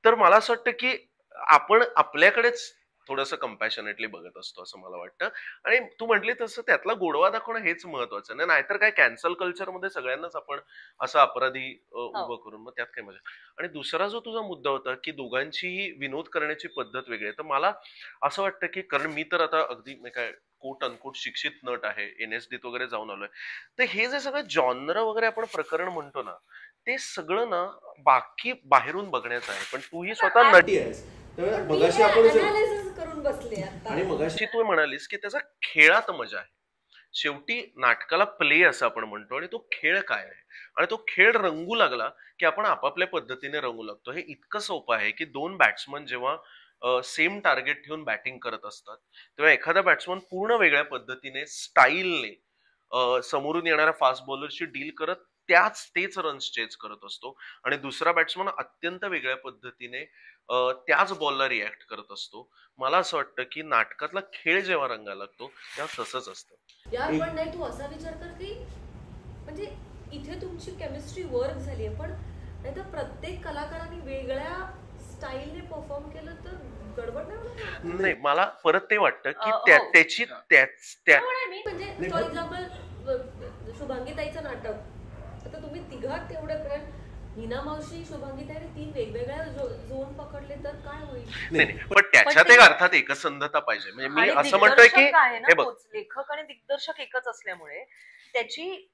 Speaker 3: तर मला असं वाटतं की आपण आपल्याकडेच थोडंसं कम्पॅशनेटली बघत असतो असं मला वाटतं. आणि तू म्हटली तसं त्यातला गोडवा दाखवणं हेच महत्वाचं नाही. नाहीतर काय कॅन्सल कल्चरमध्ये सगळ्यांनाच आपण असं अपराधी उभं करून मग त्यात काय मजा. आणि दुसरा जो तुझा मुद्दा होता की दोघांचीही विनोद करण्याची पद्धत वेगळी आहे. तर मला असं वाटतं की कारण मी तर आता अगदी काय कोट अनकोट शिक्षित नट आहे. NSDत वगैरे जाऊन आलोय. तर हे जे सगळं जॉनर वगैरे आपण प्रकरण म्हणतो ना ते सगळं ना बाकी बाहेरून बघण्याचं आहे. पण तूही स्वतः
Speaker 6: नटी आहेस. मगाशी आपण
Speaker 7: करून बसले
Speaker 6: आणि मगाशी
Speaker 3: तू म्हणालीस की त्याचा खेळात मजा आहे. शेवटी नाटकाला प्ले असं आपण म्हणतो आणि तो खेळ काय आहे आणि तो खेळ रंगू लागला की आपण आपापल्या पद्धतीने रंगू लागतो. हे इतकं सोपं आहे की दोन बॅट्समन जेव्हा सेम टार्गेट ठेवून बॅटिंग करत असतात तेव्हा एखादा बॅट्समन पूर्ण वेगळ्या पद्धतीने स्टाईलने समोरून येणाऱ्या फास्ट बॉलरशी डील करत तेच रन्स चेज करत असतो आणि दुसरा बॅट्समन अत्यंत वेगळ्या पद्धतीने त्याच बॉलला रिॲक्ट करत असतो. मला असं वाटतं की नाटकातला खेळ जेव्हा रंगायला लागतो तेव्हा तसंच असतं.
Speaker 7: यार पण नाही तू असा विचार कर की म्हणजे इथे तुमची केमिस्ट्री वर्क झाली आहे पण नाही तर प्रत्येक कलाकारांनी वेगळ्या स्टाईलने परफॉर्म केलं तर गडबड
Speaker 3: नाही. मला परत ते वाटतं की त्याची
Speaker 7: म्हणजे फॉर एक्झाम्पल शुभांगीताईचं नाटक आता तुम्ही तिघात तेवढं नीना मावशी शुभांगीताईने 3 वेगवेगळ्या झोन पकडले तर काय होईल.
Speaker 3: नाही पण त्याच्यात एक अर्थात एकसंधता पाहिजे. म्हणजे मी असं म्हणतोय की
Speaker 2: हे बघ लेखक आणि दिग्दर्शक एकच असल्यामुळे त्याची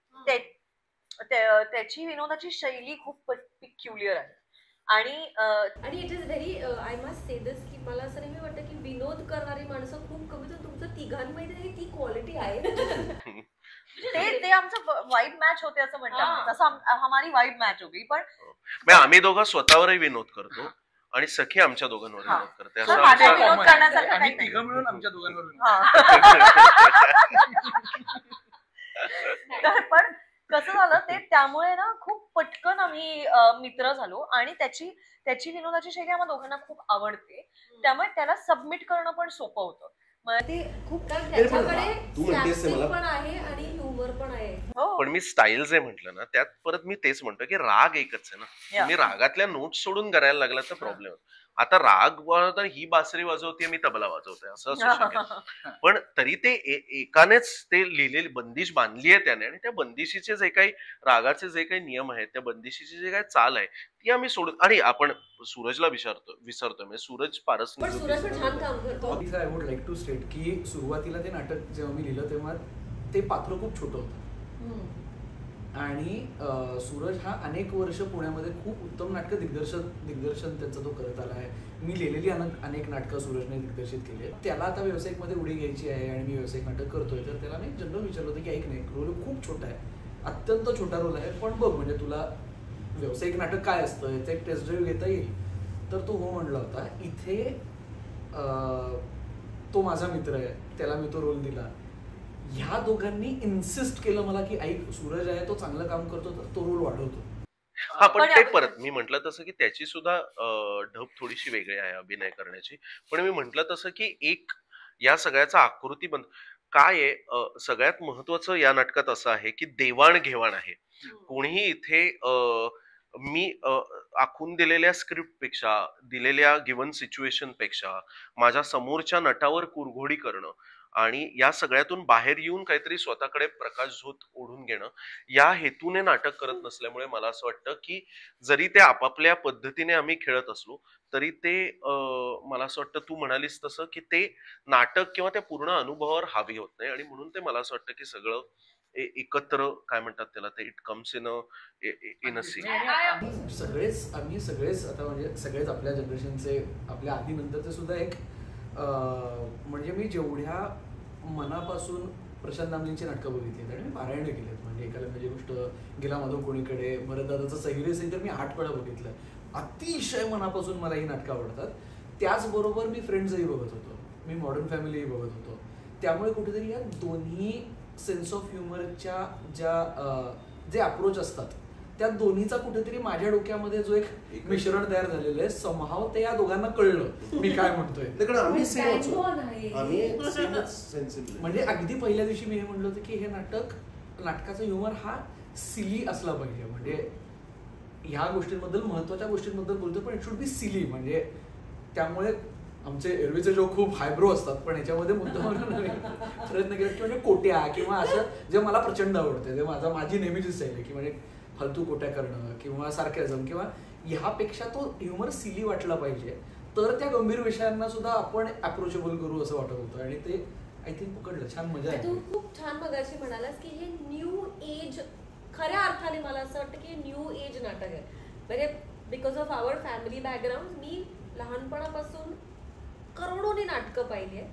Speaker 2: विनोदाची शैली खूप पिक्युलियर आहे.
Speaker 7: आणि it is very I must say this की मला असं नेहमी वाटतं की विनोद करणारी माणसं खूप कमी. तर तुमचं तिघांमध्ये ती क्वालिटी आहे.
Speaker 2: ते आमचं वाईब मॅच होते असं म्हणतात. तसं हमारी वाईब मॅच होगी. पण
Speaker 3: आम्ही दोघं स्वतःवरही विनोद करतो आणि सखी आमच्या दोघांवर विनोद करते.
Speaker 4: आम्ही तिघं मिळून आमच्या दोघांवर.
Speaker 2: पण कसं झालं ते त्यामुळे ना खूप पटकन आम्ही मित्र झालो आणि त्याची विनोदाची शैली आम्हाला दोघांना खूप आवडते. त्यामुळे त्याला सबमिट करणं पण सोपं होतं.
Speaker 7: ते खूप त्याच्याकडे पण आहे आणि ह्युमर पण आहे.
Speaker 3: पण मी स्टाईल जे म्हटलं ना त्यात परत मी तेच म्हणतो की राग एकच आहे ना. तुम्ही रागातल्या नोट्स सोडून करायला लागला तर प्रॉब्लेम. आता राग तर ही बासरी वाजवते मी तबला वाजवतोय असं असू शकेल. पण तरी ते एकानेच ते लिहिलेली बंदिश बांधली आहे त्याने आणि त्या बंदिशीचे जे काही रागाचे जे काही नियम आहेत त्या बंदिशीची जे काही चाल आहे ती आम्ही सोडून. आणि आपण सूरजला विसरतोय म्हणजे सूरज पारस
Speaker 7: छान काम करतो.
Speaker 4: I would like to state की सुरुवातीला ते नाटक जेव्हा मी लिहिलं तेव्हा ते पात्र खूप छोटं होतं आणि सूरज हा अनेक वर्ष पुण्यामध्ये खूप उत्तम नाटकं दिग्दर्शन त्यांचा तो करत आला आहे. मी लिहिलेली अनेक नाटकं सूरजने दिग्दर्शित केली. त्याला आता व्यावसायिकमध्ये उडी घ्यायची आहे आणि मी व्यावसायिक नाटक करतोय तर त्याला मी जनरल विचारलं होतं की ऐक नाही रोल खूप छोटा आहे अत्यंत छोटा रोल आहे पण बघ म्हणजे तुला व्यावसायिक नाटक काय असतं याचा एक टेस्ट ड्राईव्ह घेता येईल. तर तो हो म्हणला होता. इथे तो माझा मित्र आहे त्याला मी तो रोल दिला. ह्या दोघांनी इन्सिस्ट केलं मला की ऐक सूरज आहे तो चांगलं काम करतो तर तो रोल वाढवतो.
Speaker 3: हा पण ते परत मी म्हंटल तसं की त्याची सुद्धा ढब थोडीशी वेगळी आहे अभिनय करण्याची. पण मी म्हंटल तसं की एक या सगळ्याचा आकृतीबंध काय आहे. सगळ्यात महत्वाचं या नाटकात असं आहे की देवाणघेवाण आहे. कोणीही इथे मी आखून दिलेल्या स्क्रिप्ट पेक्षा दिलेल्या गिवन सिच्युएशन पेक्षा माझ्या समोरच्या नटावर कुरघोडी करणं आणि या सगळ्यातून बाहेर येऊन काहीतरी स्वतःकडे प्रकाशझोत ओढून घेणं या हेतूने नाटक करत नसल्यामुळे मला असं वाटतं की जरी ते आपापल्या पद्धतीने आम्ही खेळत असलो तरी ते मला असं वाटतं तू म्हणालीस तसं की ते नाटक किंवा त्या पूर्ण अनुभवावर हावी होत नाही आणि म्हणून ते मला असं वाटतं की सगळं एकत्र काय म्हणतात त्याला ते it comes in a sea.
Speaker 4: आम्ही सगळेच आता म्हणजे सगळेच आपल्या जनरेशनचे आपल्या आधीनंतरचे सुद्धा एक म्हणजे मी जेवढ्या मनापासून प्रशांत दामलेंची नाटकं बघितली आहेत आणि मी पारायण केलेत. म्हणजे एकालंब्याची गोष्ट गेला माधव कोणीकडे, भरतदादाचं सहिरे सही तर मी 8 वेळा बघितलं. अतिशय मनापासून मला ही नाटकं आवडतात. त्याचबरोबर मी फ्रेंड्सही बघत होतो, मी मॉडर्न फॅमिलीही बघत होतो. त्यामुळे कुठेतरी या दोन्ही सेन्स ऑफ ह्युमरच्या जे अप्रोच असतात त्या दोन्हीचा कुठेतरी माझ्या डोक्यामध्ये जो एक मिश्रण तयार झालेलं आहे, समहाव ते या दोघांना कळलं मी काय म्हणतोय. म्हणजे अगदी पहिल्या दिवशी मी हे म्हणलं होतं की हे नाटकाचं ह्युमर हा सिली असला पाहिजे. म्हणजे ह्या गोष्टींबद्दल, महत्वाच्या गोष्टींबद्दल बोलतो पण इट शुड बी सिली. म्हणजे त्यामुळे आमचे एरवीचे जो खूप हायब्रो असतात पण याच्यामध्ये मुद्दाम प्रयत्न केला की म्हणजे कोट्या किंवा असं जे मला प्रचंड आवडतं, ते माझी नेहमीची स्टाईल आहे की म्हणजे फालतू कोट्या करणं किंवा सार्कॅझम किंवा ह्यापेक्षा तो ह्युमर सिली वाटला पाहिजे, तर त्या गंभीर विषयांना सुद्धा आपण अप्रोचेबल करू असं वाटत होतं आणि ते आय थिंक पकडलं. छान मजा आहे.
Speaker 7: तू खूप छान मगाशी म्हणालास की हे न्यू एज, खऱ्या अर्थाने मला असं वाटतं की न्यू एज नाटक आहे. म्हणजे because of our family background मी लहानपणापासून करोडोनी नाटकं पाहिली आहे,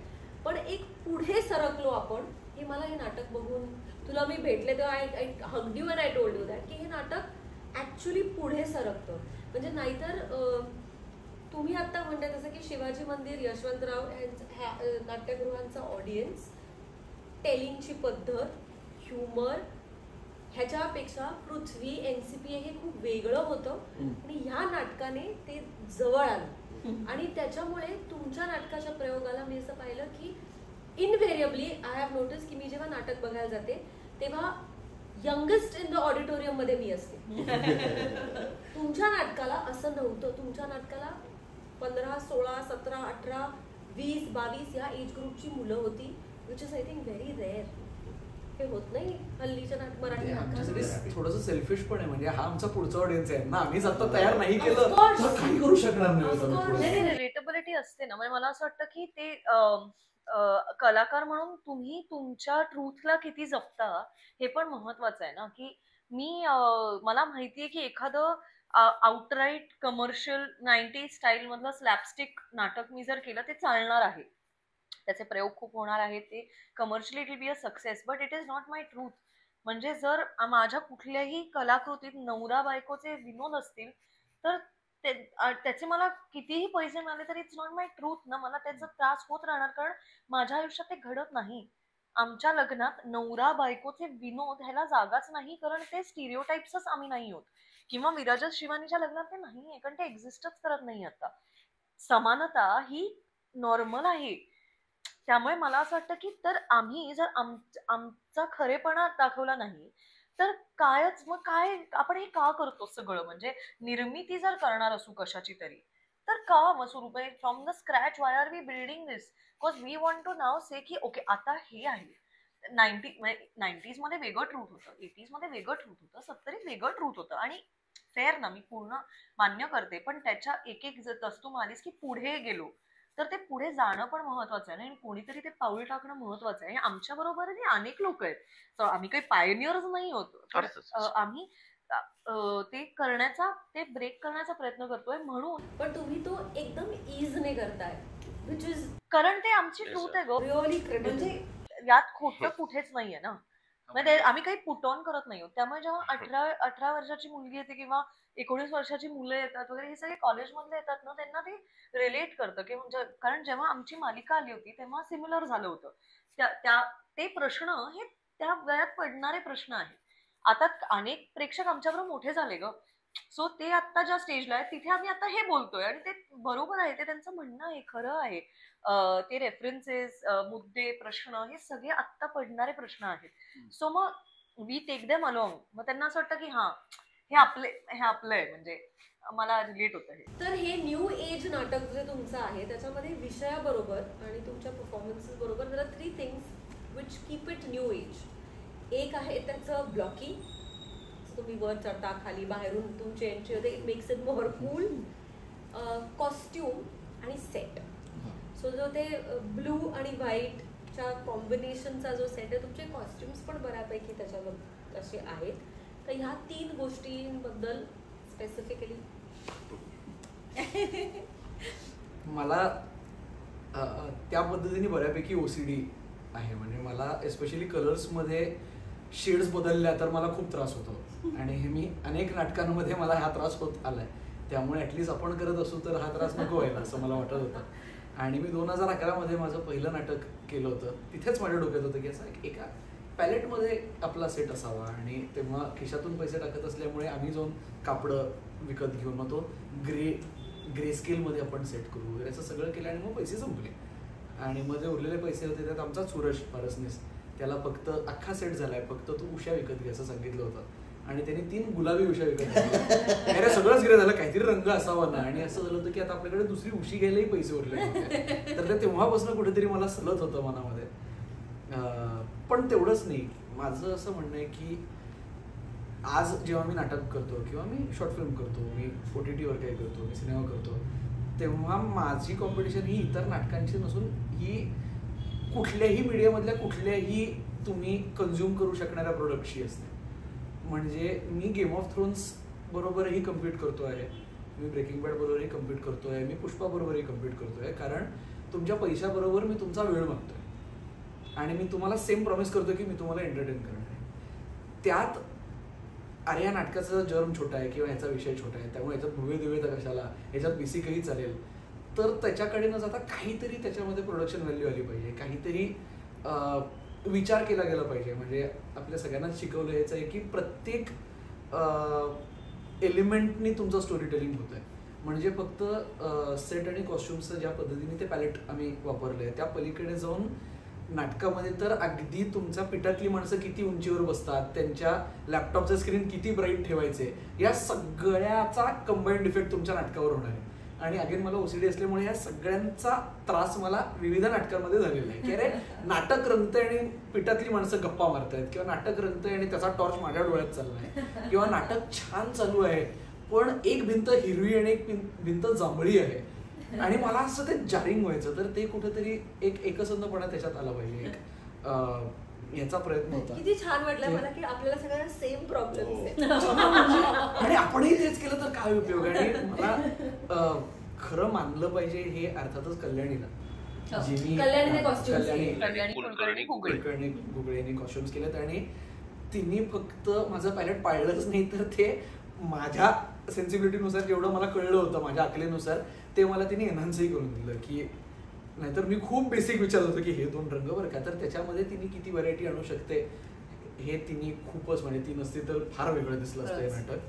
Speaker 7: पण एक पुढे सरकलो आपण की मला हे नाटक बघून, तुला मी भेटले तेव्हा I hugged you and I told you that की हे नाटक ऍक्च्युली पुढे सरकतं. म्हणजे नाहीतर तुम्ही आता म्हणताय तसं की शिवाजी मंदिर, यशवंतराव नाट्यगृहांचा ऑडियन्स, टेलिंगची पद्धत, ह्युमर ह्याच्यापेक्षा पृथ्वी, NCPA हे खूप वेगळं होतं आणि ह्या नाटकाने ते जवळ आलं. आणि त्याच्यामुळे तुमच्या नाटकाच्या प्रयोगाला मी असं पाहिलं की इनव्हेरिएबली आय हॅव नोटीस की मी जेव्हा नाटक बघायला जाते तेव्हा यंगेस्ट इन द ऑडिटोरियम मध्ये मी असते. तुमच्या नाटकाला असं नव्हतं. तुमच्या नाटकाला 15, 16, 17, 18, 20, 22 या एज ग्रुपची मुलं होती, which is I think very rare. हे होत नाही हल्लीच्या मराठी नाटकात.
Speaker 4: थोडंसं सेल्फिश पण आहे. म्हणजे हा आमचा पुढचा ऑडियन्स आहे ना, आम्हीच आता तयार नाही केलं तर काही करू शकणार नाही.
Speaker 2: रिलेटेबिलिटी असते ना. म्हणजे मला असं वाटतं की ते कलाकार म्हणून तुम्ही तुमच्या ट्रूथला किती जपता हे पण महत्वाचं आहे ना. की मला माहितीये की एखादं आउटराईट कमर्शियल 90s स्टाईल मधलं स्लॅपस्टिक नाटक मी जर केलं ते चालणार आहे, त्याचे प्रयोग खूप होणार आहेत, ते commercially it will be a success, but it is not my truth. म्हणजे जर माझ्या कुठल्याही कलाकृतीत नवरा बायकोचे विनोद असतील तर त्याचे मला कितीही पैसे मिळाले तरी इट्स नॉट माय ट्रूथ ना. मला त्याचा त्रास होत राहणार, कारण माझ्या आयुष्यात ते घडत नाही. आमच्या लग्नात नवरा बायकोचे विनोद ह्याला जागाच नाही, कारण ते स्टिरिओटाइप्सच आम्ही नाही होत. किंवा विराजत शिवानीच्या लग्नात ते नाहीये, कारण ते एक्झिस्टच करत नाही. आता समानता ही नॉर्मल आहे. त्यामुळे मला असं वाटतं की तर आम्ही जर आमचा खरेपणा दाखवला नाही तर मग काय आपण हे का करतो सगळं. म्हणजे निर्मिती जर करणार असू कशाची तरी तर का मग सुरू from the scratch, why are we building this? Because we want to now say की ओके आता हे आहे. 90s मध्ये वेगळं ट्रूथ होतं, 80s मध्ये वेगळं ट्रूथ होतं, 70s वेगळं ट्रूथ होतं. आणि फेअर ना, मी पूर्ण मान्य करते, पण त्याच्या एक तू मानलीस की पुढे गेलो तर ते पुढे जाणं पण महत्वाचं आहे आणि कोणीतरी ते पाऊल टाकणं महत्वाचं आहे. आमच्या बरोबर अनेक लोक आहेत, आम्ही काही पायनियर्स नाही होतो, आम्ही ते ब्रेक करण्याचा प्रयत्न करतोय. म्हणून
Speaker 7: पण तुम्ही तो एकदम इजने करताय, विच इज
Speaker 2: कारण ते आमची ट्रूथ आहे गो.
Speaker 7: रिअली
Speaker 2: म्हणजे यात खोटं कुठेच नाहीये ना. म्हणजे आम्ही काही पुट ऑन करत नाही. त्यामुळे जेव्हा 18 वर्षाची मुलगी येते किंवा 19 वर्षाची मुलं येतात वगैरे, हे सगळे कॉलेजमधले येतात ना, त्यांना ते रिलेट करतं की म्हणजे कारण जेव्हा आमची मालिका आली होती तेव्हा सिमिलर झालं होतं. ते प्रश्न हे त्या वयात पडणारे प्रश्न आहेत. आता अनेक प्रेक्षक आमच्याबरोबर मोठे झाले ग, सो ते आता ज्या स्टेजला आहे तिथे आम्ही आता हे बोलतोय आणि ते बरोबर आहे, ते त्यांचं म्हणणं आहे, खरं आहे. ते रेफरन्सेस, मुद्दे, प्रश्न हे सगळे आत्ता पडणारे प्रश्न आहेत. सो मग वी टेक देम अलॉंग. मग त्यांना असं वाटतं की हा हे आपलं आहे. म्हणजे मला रिलेट होतं हे.
Speaker 7: तर हे न्यू एज नाटक जे तुमचं आहे त्याच्यामध्ये विषयाबरोबर आणि तुमच्या परफॉर्मन्सेस बरोबर there are 3 things which keep it new age. एक आहे त्याचं ब्लॉकिंग, तुम्ही वर चढता खाली बाहेरून तुमची एंट्री होते, it makes it more cool. Costume आणि सेट, सो जो ते ब्लू आणि व्हाईटच्या कॉम्बिनेशनचा जो सेट आहे, तुमचे कॉस्ट्युम्स पण बऱ्यापैकी त्याच्यावर असे आहेत. तर ह्या 3 गोष्टींबद्दल स्पेसिफिकली
Speaker 4: मला त्या पद्धतीने बऱ्यापैकी OCD आहे. म्हणजे मला एस्पेशली कलर्समध्ये शेड्स बदलल्या तर मला खूप त्रास होतो आणि हे मी अनेक नाटकांमध्ये मला हा त्रास होत आलाय. त्यामुळे ॲटलिस्ट आपण करत असू तर हा त्रास नको व्हायला असं मला वाटत होतं. आणि मी 2011 मध्ये माझं पहिलं नाटक केलं होतं. तिथेच माझ्या डोक्यात होतं की असं एका पॅलेटमध्ये आपला सेट असावा. आणि तेव्हा खिशातून पैसे टाकत असल्यामुळे आम्ही जाऊन कापडं विकत घेऊन मग तो ग्रे स्केलमध्ये आपण सेट करू वगैरे असं सगळं केलं. आणि मग पैसे संपले आणि मग जे उरलेले पैसे होते त्यात आमचा सूरज पारसनीस, त्याला फक्त अख्खा सेट झालाय, फक्त तू उशा विकत घे असं सांगितलं होतं. आणि त्यांनी 3 गुलाबी उशा विकत घेतल्या. अरे सगळंच गिरे झालं, काहीतरी रंग असावा ना. आणि असं झालं होतं की आता आपल्याकडे दुसरी उशी घ्यायलाही पैसे उरले नव्हते. तर ते तेव्हापासून कुठेतरी मला सलत होतं मनामध्ये. पण तेवढंच नाही, माझं असं म्हणणं आहे की आज जेव्हा मी नाटक करतो किंवा मी शॉर्ट फिल्म करतो, मी OTTवर काही करतो, मी सिनेमा करतो, तेव्हा माझी कॉम्पिटिशन ही इतर नाटकांची नसून ही कुठल्याही मीडियामधल्या कुठल्याही तुम्ही कन्झ्युम करू शकणाऱ्या प्रोडक्टशी असते. म्हणजे मी गेम ऑफ थ्रोन्स बरोबरही कम्पीट करतो आहे, मी ब्रेकिंग बॅड बरोबरही कम्पीट करतो आहे, मी पुष्पा बरोबरही कम्पीट करतो आहे. कारण तुमच्या पैशाबरोबर मी तुमचा वेळ मागतोय आणि मी तुम्हाला सेम प्रॉमिस करतो की मी तुम्हाला एंटरटेन करणार आहे. त्यात अरे या नाटकाचा जर्म छोटा आहे किंवा ह्याचा विषय छोटा आहे, त्यामुळे ह्याच्यात भुवे दिवेत कशाला, ह्याच्यात बेसिकही चालेल. तर त्याच्याकडे न जाता काहीतरी त्याच्यामध्ये प्रोडक्शन व्हॅल्यू आली पाहिजे, काहीतरी विचार केला गेला पाहिजे. म्हणजे आपल्या सगळ्यांनाच शिकवलं याचं आहे की प्रत्येक एलिमेंटनी तुमचं स्टोरी टेलिंग होतं आहे. म्हणजे फक्त सेट आणि कॉस्ट्युम्सचं ज्या पद्धतीने ते पॅलेट आम्ही वापरलं आहे त्या पलीकडे जाऊन नाटकामध्ये तर अगदी तुमच्या पिठातली माणसं किती उंचीवर बसतात, त्यांच्या लॅपटॉपचं स्क्रीन किती ब्राईट ठेवायचे, या सगळ्याचा कंबाईंड इफेक्ट तुमच्या नाटकावर होणार आहे. आणि अगेन मला OCD असल्यामुळे या सगळ्यांचा त्रास मला विविध नाटकांमध्ये झालेला आहे की अरे नाटक रंगतंय आणि पिठातली माणसं गप्पा मारतायत, किंवा नाटक रंगतंय आणि त्याचा टॉर्च माझ्या डोळ्यात चाललाय, किंवा नाटक छान चालू आहे पण एक भिंत हिरवी आणि एक भिंत जांभळी आहे आणि मला असं ते जारिंग व्हायचं. तर ते कुठेतरी एक एकसंधपणा त्याच्यात आला पाहिजे, एक याचा प्रयत्न होता.
Speaker 7: किती छान वाटलं मला की आपल्याला सगळ्यांना सेम प्रॉब्लेम्स आहेत
Speaker 4: आणि आपणही तेच केलं तर काय उपयोग. आणि मला खरं मानलं पाहिजे हे अर्थातच कल्याणीला, कुलकर्णी गुगळेने कॉस्ट्युम्स केलेत आणि तिने फक्त माझं पायलट पाळलंच नाही तर ते माझ्या सेन्सिबिलिटीनुसार जेवढं मला कळलं होतं, माझ्या अकलेनुसार, ते मला तिने एनहान्सही करून दिलं. की नाहीतर मी खूप बेसिक विचारत होतो की हे 2 रंग बरं का, तर त्याच्यामध्ये तिने किती व्हरायटी आणू शकते हे तिने खूपच, म्हणजे ती नसती तर फार वेगळं दिसलं असतं हे नाटक.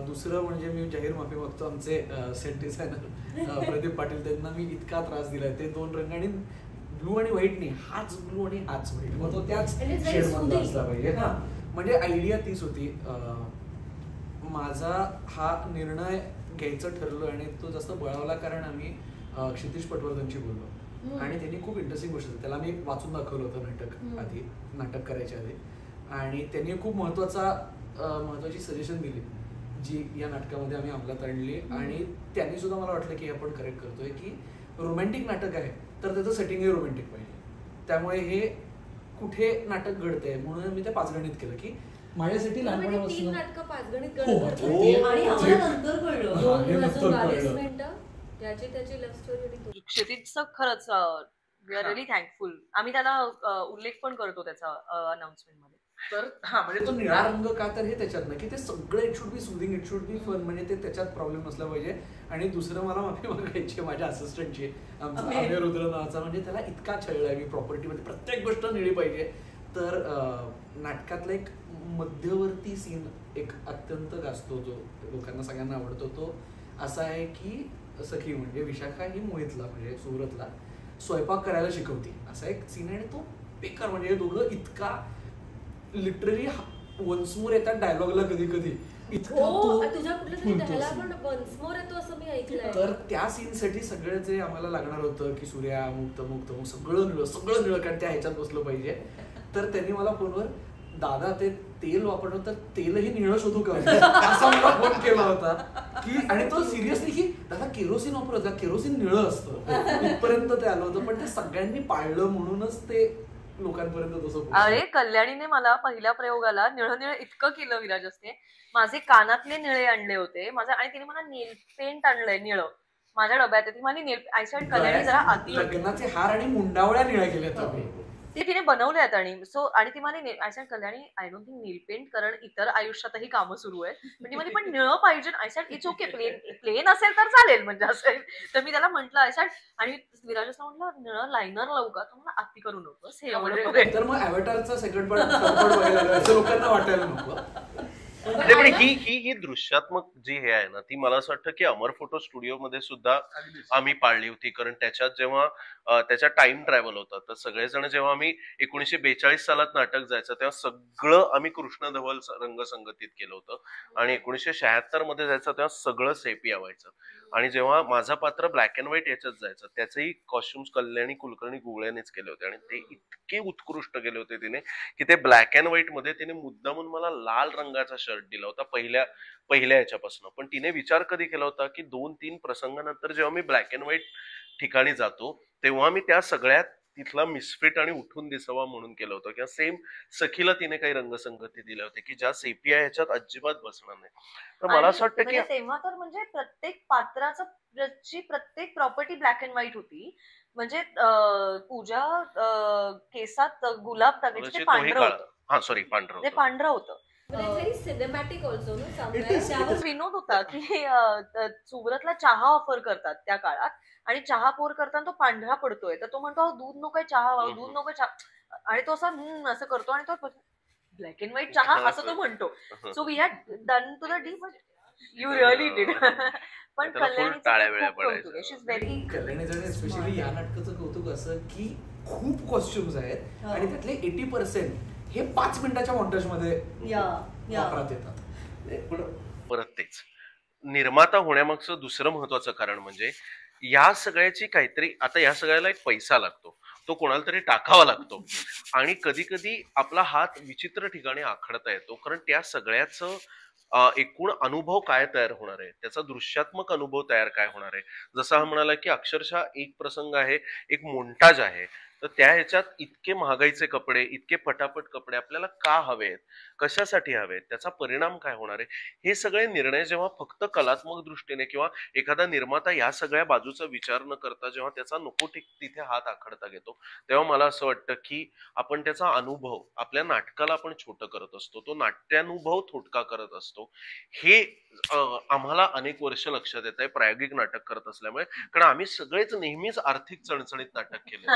Speaker 4: दुसरं म्हणजे मी जाहीर माफी मागतो आमचे सेट डिझायनर प्रदीप पाटील, त्यांना मी इतका त्रास दिलाय. ते 2 रंग आणि ब्लू आणि व्हाईटनी, हाच ब्लू आणि हाच व्हाईट, मग तो त्याच शेडमधला असला पाहिजे. हा म्हणजे आयडिया तीच होती. माझा हा निर्णय घ्यायचं ठरलं आणि तो जास्त बळावला कारण आम्ही क्षितिज पटवर्धनशी बोललो आणि त्यांनी खूप इंटरेस्टिंग गोष्ट, त्याला मी वाचून दाखवलं होतं नाटक आधी, नाटक करायच्या आधी, आणि त्यांनी खूप महत्वाची सजेशन दिली जी या नाटकामध्ये आम्ही अंमलात आणली. आणि त्यांनी सुद्धा मला वाटलं की आपण करेक्ट करतोय की रोमॅन्टिक नाटक आहे तर त्याचं सेटिंगही रोमॅन्टिक पाहिजे. त्यामुळे हे कुठे नाटक घडतंय म्हणून मी ते 5 गणित केलं की माझ्यासाठी लहानपणापासून
Speaker 7: 3 नाटकं 5 गणित
Speaker 5: आणि आम्हाला नंतर कळलं
Speaker 7: 22 मिनिटं त्याची लव्ह स्टोरी.
Speaker 2: क्षितिजचं खरंच वी आर रिअली थँकफुल. आम्ही त्याला उल्लेख पण करतो त्याचा अनाउन्समेंट मध्ये.
Speaker 4: तर हा म्हणजे तो निळा रंग का, तर हे त्याच्यात ना की ते सगळं it should be soothing, it should be fun, म्हणजे ते त्याच्यात प्रॉब्लेम नसला पाहिजे. आणि दुसरं मला माफी मागायची माझ्या असिस्टंटची, आमचा अमेय रुद्र नावाचा, म्हणजे त्याला इतका छळलाय मी प्रॉपर्टीमध्ये, प्रत्येक गोष्ट निळी पाहिजे. तर नाटकातला एक मध्यवर्ती सीन एक अत्यंत गाजतो जो लोकांना सगळ्यांना आवडतो, तो असा आहे की सखी म्हणजे विशाखा ही मोहितला म्हणजे सुरतला स्वयंपाक करायला शिकवते, असा एक सीन आहे. आणि तो बेकार, म्हणजे हे दोघं इतका लिटरली वन्स मोर येतात डायलॉगला कधी कधी इतका
Speaker 7: हो
Speaker 4: तो
Speaker 7: तुझ्या कुठल्या तरी
Speaker 4: फुलतो
Speaker 7: त्याला
Speaker 4: scene.
Speaker 7: पण वन्समोर येतो असं मी ऐकलंय.
Speaker 4: तर त्या सीनसाठी सगळं जे आम्हाला लागणार होतं की सूर्या मुक्त मुक्त मग सगळं निळं कारण त्या ह्याच्यात बसलं पाहिजे. तर त्यांनी मला फोनवर दादा ते तेल वापरलं तर तेलही निळं शोधू का असा मला फोन केला होता की आणि तो सिरियसली की दादा केरोसिन वापरत केरोसिन निळं असतं इथपर्यंत ते आलं होतं. पण ते सगळ्यांनी पाळलं म्हणूनच ते लोकांपर्यंत तसं पोहोचलं.
Speaker 2: अरे कल्याणीने मला पहिल्या प्रयोगाला निळं इतकं केलं विराज असते. माझे कानातले निळे आणले होते आणि तिने मला नेल पेंट आणलंय निळं माझ्या डब्यात. ती मला नेल आय सेड कल्याणी जरा अति
Speaker 4: लग्नाचे हार आणि मुंडावळ्या निळ्या केल्या तुम्ही.
Speaker 2: ते तिने बनवल्यात आणि ती मला I said Kalyani I don't think nail paint कारण इतर आयुष्यातही कामं सुरू आहे. पण ती पण निळं पाहिजे. I said it's okay plain असेल तर चालेल म्हणजे असेल. तर मी त्याला म्हटलं आय सेड आणि विराजसला म्हटलं निळं लायनर लावू का. तो मला अति करू नकोस हे एवढं.
Speaker 4: तर मग अवतारचा सेकंड पार्ट बघायला असं लोकांना वाटायला नको.
Speaker 3: नाही पण ही दृश्यात्मक जी हे आहे ना ती मला असं वाटतं की अमर फोटो स्टुडिओ मध्ये सुद्धा आम्ही पाळली होती. कारण त्याच्यात जेव्हा त्याचा टाइम ट्रॅव्हल होता तर सगळेजण जेव्हा आम्ही 1942 सालात नाटक जायचं तेव्हा सगळं आम्ही कृष्ण धवल रंगसंगतीत केलं होतं आणि 1976 मध्ये जायचं तेव्हा सगळं सेपिया व्हायचं. आणि जेव्हा माझं पात्र ब्लॅक अँड व्हाईट याच्यात जायचं त्याचेही कॉस्ट्युम्स कल्याणी कुलकर्णी गुगळ्यानेच केले होते आणि ते इतके उत्कृष्ट केले होते तिने की ते ब्लॅक अँड व्हाईट मध्ये तिने मुद्दामून मला लाल रंगाचा शर्ट दिला होता पहिल्या याच्यापासून. पण तिने विचार कधी केला होता की 2-3 प्रसंगानंतर जेव्हा मी ब्लॅक अँड व्हाईट ठिकाणी जातो तेव्हा मी त्या सगळ्यात तिथला मिसफिट आणि उठून दिसावा म्हणून केलं होतं. किंवा सेम सखीला तिने काही रंगसंगती दिल्या होत्या की ज्या सेपिया ह्याच्यात अजिबात बसणार नाही. तर मला असं वाटतं की
Speaker 2: तेव्हा तर म्हणजे प्रत्येक पात्राची प्रत्येक प्रॉपर्टी ब्लॅक अँड व्हाईट होती. म्हणजे पूजा केसात गुलाब टाकायचे ते पांढरं होतं.
Speaker 3: हा सॉरी
Speaker 2: पांढरं होतं.
Speaker 7: सिनेमॅटिक ऑल्सो
Speaker 2: विनोद होता की सुरतला चहा ऑफर करतात त्या काळात आणि चहा पोर करताना तो पांढरा पडतोय तर तो म्हणतो दूध नकोय चहा दूध नकोय चहा आणि तो असं करतो आणि तो ब्लॅक अँड व्हाईट चहा असं तो म्हणतो. So we had done to the deep you really did. पण कल्याणी
Speaker 4: स्पेशली या नाटकाचं कौतुक असं की खूप कॉस्ट्युम्स आहेत आणि त्यातले 80% हे 5 मिनिटाच्या मॉन्टेज मध्ये वापरात येतात.
Speaker 3: परत तेच निर्माता होण्यामागचं दुसरं महत्वाचं कारण म्हणजे या सगळ्याची काहीतरी आता या सगळ्याला एक पैसा लागतो तो कोणाला तरी टाकावा लागतो आणि कधी कधी आपला हात विचित्र ठिकाणी आखडता येतो. कारण त्या सगळ्याचं एकूण अनुभव काय तयार होणार आहे त्याचा दृश्यात्मक अनुभव तयार काय होणार आहे. जसं हा म्हणाला की अक्षरशः एक प्रसंग आहे एक मोंटाज आहे तर त्या ह्याच्यात इतके महागाईचे कपडे इतके पटापट कपडे आपल्याला का हवेत कशासाठी हवेत त्याचा परिणाम काय होणार आहे हे सगळे निर्णय जेव्हा फक्त कलात्मक दृष्टीने किंवा एखादा निर्माता या सगळ्या बाजूचा विचार न करता जेव्हा त्याचा नको तिथे हात आखडता घेतो तेव्हा मला असं वाटतं की आपण त्याचा अनुभव आपल्या नाटकाला आपण छोटं करत असतो तो नाट्यानुभव थोटका करत असतो. हे आम्हाला अनेक वर्ष लक्षात येत आहे प्रायोगिक नाटक करत असल्यामुळे. कारण आम्ही सगळेच नेहमीच आर्थिक चणचणीत नाटक केले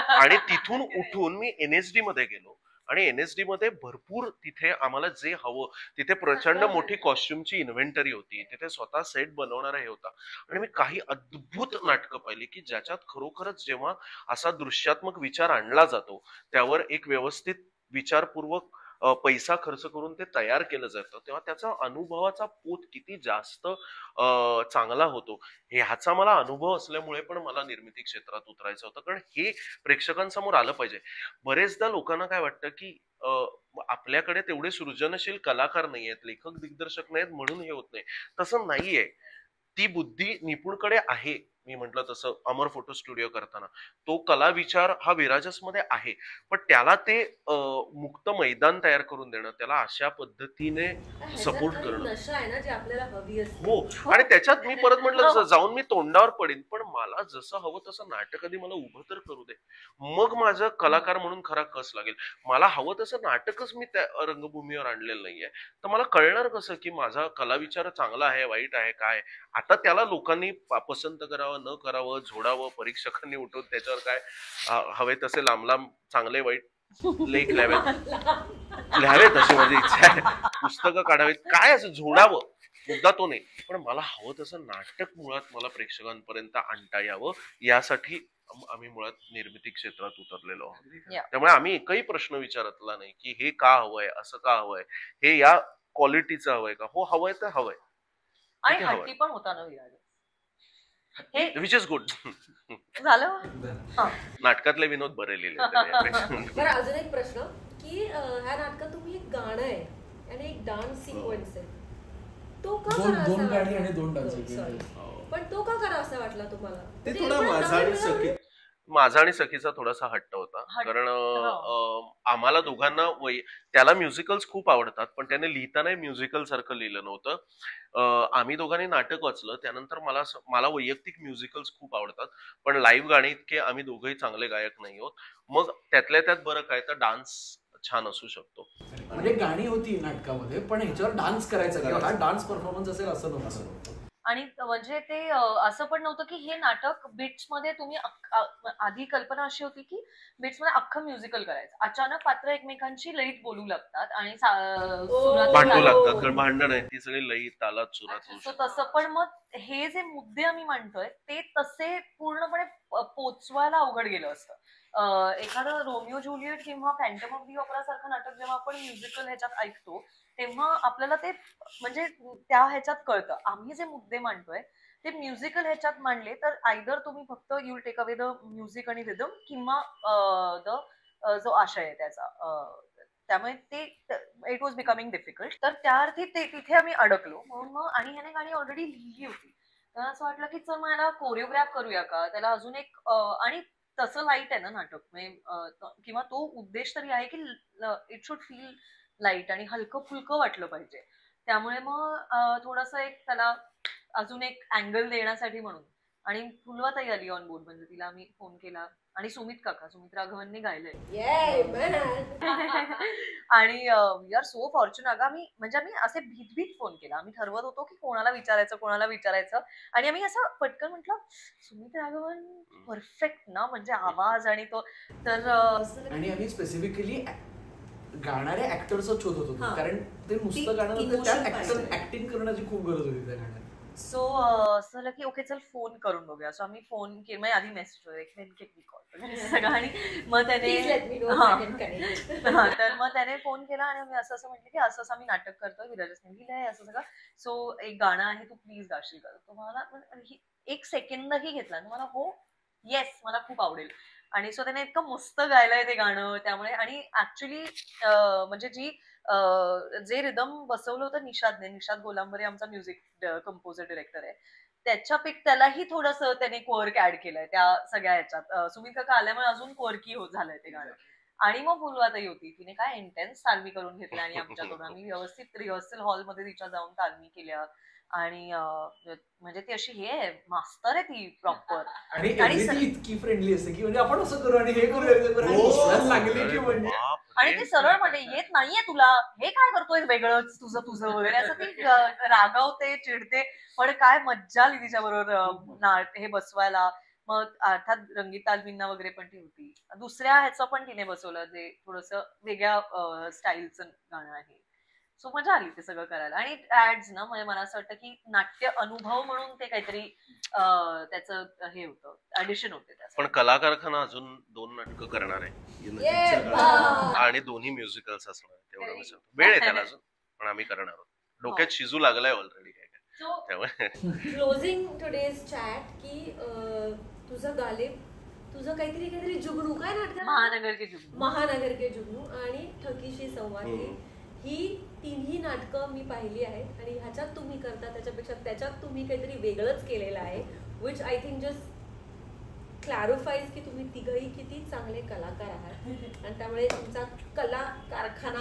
Speaker 3: आणि तिथून उठून मी NSD मध्ये गेलो आणि NSD मध्ये भरपूर तिथे आम्हाला जे हवं तिथे प्रचंड मोठी कॉस्ट्युमची इन्व्हेंटरी होती तिथे स्वतः सेट बनवणारा हे होता आणि मी काही अद्भुत नाटकं पाहिली की ज्याच्यात खरोखरच जेव्हा असा दृश्यात्मक विचार आणला जातो त्यावर एक व्यवस्थित विचारपूर्वक पैसा खर्च करून ते तयार केलं जातं तेव्हा त्याचा अनुभवाचा पोत किती जास्त चांगला होतो ह्याचा मला अनुभव असल्यामुळे पण मला निर्मिती क्षेत्रात उतरायचं होतं. कारण हे प्रेक्षकांसमोर आलं पाहिजे. बरेचदा लोकांना काय वाटतं की आपल्याकडे तेवढे सृजनशील कलाकार नाहीयेत लेखक दिग्दर्शक नाहीत म्हणून हे होत नाही. तसं नाहीये. ती बुद्धी निपुणकडे आहे. मी म्हंटल तसं अमर फोटो स्टुडिओ करताना तो कला विचार हा विराजस मध्ये आहे पण त्याला ते मुक्त मैदान तयार करून देणं त्याला अशा पद्धतीने सपोर्ट करणं हो. आणि त्याच्यात मी परत म्हटलं जाऊन मी तोंडावर पडेन पण मला जसं हवं तसं नाटक आधी मला उभं तर करू दे मग माझं कलाकार म्हणून खरा कस लागेल. मला हवं तसं नाटकच मी त्या रंगभूमीवर आणलेलं नाहीये तर मला कळणार कसं की माझा कला विचार चांगला आहे वाईट आहे काय. आता त्याला लोकांनी पसंत करावं न करावं झोडावं परीक्षकांनी उठून त्याच्यावर काय हवे तसे लांब लांब चांगले वाईट लेख लिहावेत अशी माझी इच्छा आहे. पुस्तकं काढावीत काय असं झोडावं मुद्दा तो नाही पण मला हवं तसं नाटक मुळात मला प्रेक्षकांपर्यंत आणता यावं यासाठी आम्ही मुळात निर्मिती क्षेत्रात उतरलेलो आहोत. त्यामुळे आम्ही एकही प्रश्न विचारतला नाही की हे का हवंय असं का हवंय हे या क्वालिटीचं हवंय का? हो हवंय तर हवंय.
Speaker 2: आणि
Speaker 3: किती हवंय?
Speaker 2: हट्टी पण होता ना विराज. हे
Speaker 3: विच इज गुड.
Speaker 2: झालं. हा.
Speaker 3: नाटकातले विनोद बरे लिहिले त्याने.
Speaker 7: बरं अजून एक प्रश्न की ह्या नाटकात तुम्ही एक गाणं आहे आणि एक डान्स सिक्वेन्स आहे, तो का
Speaker 4: दोन
Speaker 7: करावा असा
Speaker 4: गाणी
Speaker 7: वाटला?
Speaker 4: आणि 2 डान्स
Speaker 7: Sorry. पण तो का करावा असा वाटला तुम्हाला?
Speaker 6: ते
Speaker 7: म्हणजे
Speaker 6: थोडा
Speaker 7: एक वेळ
Speaker 6: माझा आणि
Speaker 7: नवीन
Speaker 6: सखी
Speaker 3: माझा आणि सखीचा थोडासा हट्ट होता,
Speaker 2: हट्ट,
Speaker 3: कारण
Speaker 2: हो.
Speaker 3: आम्हाला दोघांना त्याला म्युझिकल्स खूप आवडतात, पण त्याने लिहिताना म्युझिकल सारखं लिहिलं नव्हतं. आम्ही दोघांनी नाटक वाचलं त्यानंतर मला वैयक्तिक म्युझिकल्स खूप आवडतात, पण लाईव्ह गाणी इतके आम्ही दोघंही चांगले गायक नाही आहोत. मग त्यातल्या त्यात बरं काय तर डान्स छान असू शकतो.
Speaker 4: म्हणजे गाणी होती नाटकामध्ये, पण ह्याच्यावर डान्स करायचा किंवा हा डान्स परफॉर्मन्स असेल असं नव्हतं.
Speaker 2: आणि म्हणजे ते असं पण नव्हतं की हे नाटक बिट्स मध्ये तुम्ही आधी कल्पना अशी होती की बिट्स मध्ये अख्खं म्युझिकल करायचं. अचानक पात्र एकमेकांशी लईत बोलू लागतात आणि सुरात
Speaker 3: भांडू
Speaker 2: तालात.
Speaker 3: लागतात, कारण भांडण आहे ती सगळी लई तालात सुरात होऊ
Speaker 2: So
Speaker 3: शकतात.
Speaker 2: तसं पण मग हे जे मुद्दे आम्ही मांडतोय ते तसे पूर्णपणे पोचवायला अवघड गेलं असतं. एखादं रोमिओ ज्युलियट किंवा फॅन्टम ऑफ दी ऑपरा सारखं नाटक जेव्हा आपण म्युझिकल ह्याच्यात ऐकतो तेव्हा आपल्याला ते म्हणजे त्या ह्याच्यात कळतं. आम्ही जे मुद्दे मांडतोय ते म्युझिकल ह्याच्यात मांडले तर आयदर तुम्ही फक्त you take away the music आणि रिदम किंवा जो आशय आहे त्याचा, त्यामुळे ते इट वॉज बिकमिंग डिफिकल्ट. तर त्या अर्थी तिथे आम्ही अडकलो. म्हणून मग आणि ह्याने गाणी ऑलरेडी लिहिली होती, तर असं वाटलं की चल मग याला कोरिओग्राफ करूया का, त्याला अजून एक आणि तसं लाईट आहे ना नाटक म्हणजे किंवा तो उद्देश तरी आहे की इट शुड फील लाईट आणि हलकं फुलकं वाटलं पाहिजे. त्यामुळे मग थोडंसं एक त्याला अजून एक अँगल देण्यासाठी म्हणून आणि फुलवाताई आली ऑन बोर्ड. म्हणजे तिला आम्ही फोन केला आणि सुमित राघवनने गायलंय.
Speaker 7: Yay, man.
Speaker 2: आणि वी आर सो फॉर्च्युनेट. आम्ही असे भीत फोन केला. आम्ही ठरवत होतो की कोणाला विचारायचं आणि आम्ही असं पटकन म्हटलं सुमित राघवन परफेक्ट ना, म्हणजे आवाज आणि तो. तर
Speaker 4: आणि आम्ही स्पेसिफिकली गाणाऱ्या ऍक्टर्सच शोधत होतो,
Speaker 5: हा.
Speaker 4: कारण ते नुसतं गाणं नव्हतं,
Speaker 5: Emotion
Speaker 4: त्यात
Speaker 5: पाहिजे.
Speaker 4: ऍक्टिंग करण्याची खूप गरज होती त्या गाण्यात.
Speaker 2: सो असं की ओके चल फोन करून बघूया. सो आम्ही फोन केला, म्हणजे आधी मेसेज वगैरे कॉल सगळं आणि मग
Speaker 7: Please let me know
Speaker 2: त्याने
Speaker 7: so I can connect.
Speaker 2: तर मग त्याने फोन केला आणि मी असं म्हटलं की असं आम्ही नाटक करतोय, विराजने लिहिलंय असं सगळं. सो एक गाणं आहे, तू प्लीज गाशील का. तो मला एक सेकंदही घेतला मला, हो येस मला खूप आवडेल. आणि सो त्याने इतकं मस्त गायलंय ते गाणं. त्यामुळे आणि ऍक्च्युली म्हणजे जे रिदम बसवलं होतं निषाद गोलांबरे आमचा म्युझिक कंपोजर डिरेक्टर आहे, त्यालाही थोडंसं त्याने क्वर्क ऍड केलंय त्या सगळ्या ह्याच्यात. सुमित काका आल्यामुळे अजून क्वर्की होत झालंय ते गाणं. आणि मग फुलवाताई होती, तिने काय इंटेन्स तालमी करून घेतल्या आणि आमच्याकडून आम्ही व्यवस्थित रिहर्सल हॉलमध्ये तिच्या जाऊन तालमी केल्या. आणि म्हणजे ती अशी हे मास्टर आहे ती प्रॉपर.
Speaker 4: आणि
Speaker 2: आणि
Speaker 4: everything इतकी फ्रेंडली असते की म्हणजे आपण असं करू आणि हे करू आणि ते करू आणि सण लागले की म्हणजे
Speaker 2: आणि ते सरळ म्हणजे येत नाहीये तुला, हे काय करतोय वेगळंच तुझं वगैरे असं ती रागावते, चिडते. पण काय मज्जा आली तिच्या बरोबर हे बसवायला. मग अर्थात रंगीत तालमींना वगैरे पण ती होती. दुसऱ्या ह्याचं पण तिने बसवलं जे थोडंसं वेगळ्या स्टाईलचं गाणं आहे. सो मजा आली ते सगळं करायला. आणि ऍड्स ना, म्हणजे मला असं वाटतं की नाट्य अनुभव म्हणून ते काहीतरी त्याचं हे होतं, ऍडिशन होते त्याचं.
Speaker 3: पण कला कारखाना अजून 2 नाटकं करणार आहे
Speaker 7: Yeah, bye.
Speaker 3: आणि दोन्ही म्युझिकल्स असणार आहेत, तेवढं मी सांगतो. वेळ आहे त्याला अजून, पण आम्ही करणार आहोत. डोक्यात शिजू लागलाय ऑलरेडी काय काय.
Speaker 7: So,
Speaker 3: त्यामुळे
Speaker 7: क्लोजिंग टुडेज चॅट की तुझं गालिब, तुझं काहीतरी जुगनू काय नाटक,
Speaker 2: महानगर के जुगनू
Speaker 7: आणि ठकीशी संवाद ही तिन्ही नाटकं मी पाहिली आहेत. आणि ह्याच्यात तुम्ही करता त्याच्यापेक्षा त्याच्यात तुम्ही काहीतरी वेगळंच केलेलं आहे, विच आय थिंक जस्ट क्लॅरिफाईज की तुम्ही तिघही किती चांगले कलाकार आहात. आणि त्यामुळे तुमचा कलाकार खाना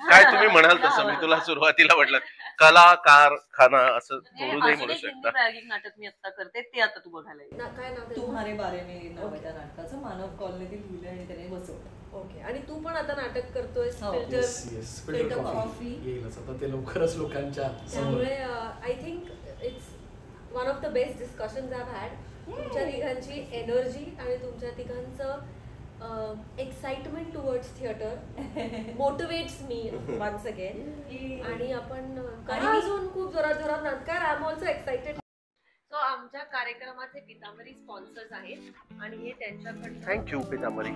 Speaker 3: काय तुम्ही म्हणाल तसं. मी तुला सुरुवातीला म्हटलं कलाकारखाना असं थोडंही म्हणू शकता.
Speaker 2: प्रायोगिक नाटक मी आता करते ते आता तू बघायला ये.
Speaker 7: काय नाव त्याचं?
Speaker 5: तुम्हारे बारे में नाव आहे त्या नाटकाचं. मानव कॉलनीतील लिहिलं आणि त्याने बसवलं.
Speaker 7: ओके. आणि तू पण आता नाटक करतोय
Speaker 5: हो.
Speaker 4: फिल्टर कॉफी येईलच आता, ते लवकरच लोकांच्या समोर.
Speaker 7: त्यामुळे I think it's one of the best discussions I had. तुमच्या तिघांची एनर्जी आणि तुमच्या तिघांचं excitement towards theatre motivates me once again. आणि आपण अजून खूप जोरात नाटकार. I am also excited. So आमच्या कार्यक्रमाचे पितांबरी स्पॉन्सर्स आहेत आणि हे त्यांच्याकडनं.
Speaker 3: थँक्यू पितांबरी.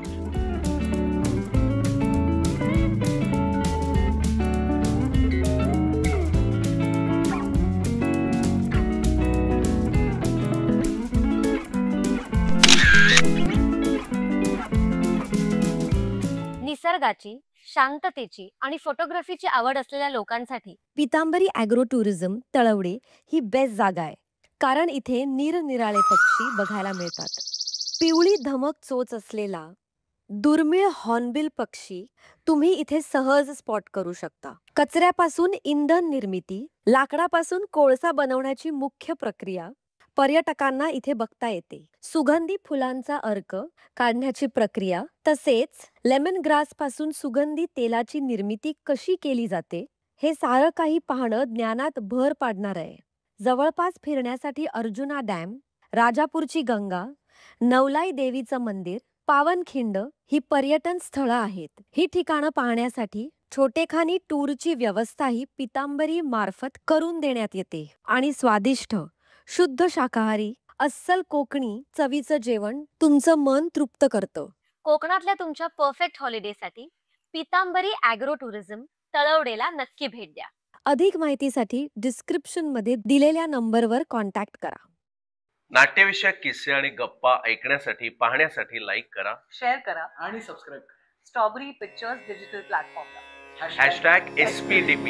Speaker 8: निसर्गाची, शांततेची आणि फोटोग्राफीची आवड असलेल्या लोकांसाठी
Speaker 1: पितांबरी ॲग्रो टुरिझम तळवडे ही बेस्ट जागा आहे, कारण इथे निरनिराळे पक्षी बघायला मिळतात. पिवळी धमक चोच असलेला दुर्मिळ हॉर्नबिल पक्षी तुम्ही इथे सहज स्पॉट करू शकता. कचऱ्यापासून इंधन निर्मिती, लाकडापासून कोळसा बनवण्याची मुख्य प्रक्रिया पर्यटकांना इथे बघता येते. सुगंधी फुलांचा अर्क काढण्याची प्रक्रिया, तसेच लेमन ग्रास पासून सुगंधी तेलाची निर्मिती कशी केली जाते, हे सारं काही पाहणं ज्ञानात भर पाडणार आहे. जवळपास फिरण्यासाठी अर्जुना डॅम, राजापूरची गंगा, नवलाई देवीचं मंदिर, पावनखिंड ही पर्यटन स्थळं आहेत. ही ठिकाणं पाहण्यासाठी छोटेखानी टूरची व्यवस्थाही पितांबरी मार्फत करून देण्यात येते. आणि स्वादिष्ट, शुद्ध शाकाहारी, अस्सल कोकणी चवीचं जेवण तुमचं मन तृप्त करतं.
Speaker 8: कोकणातल्या तुमच्या परफेक्ट हॉलिडेसाठी पितांबरी ॲग्रो टुरिझम तळवडेला नक्की भेट द्या.
Speaker 1: अधिक माहितीसाठी डिस्क्रिप्शनमध्ये दिलेल्या नंबरवर कॉन्टॅक्ट करा.
Speaker 3: नाट्यविषयक किस्से आणि गप्पा ऐकण्यासाठी, पाहण्यासाठी लाईक करा,
Speaker 2: शेअर करा
Speaker 4: आणि सबस्क्राईब करा.
Speaker 2: स्ट्रॉबेरी पिक्चर्स डिजिटल प्लॅटफॉर्मला.
Speaker 3: #SPDP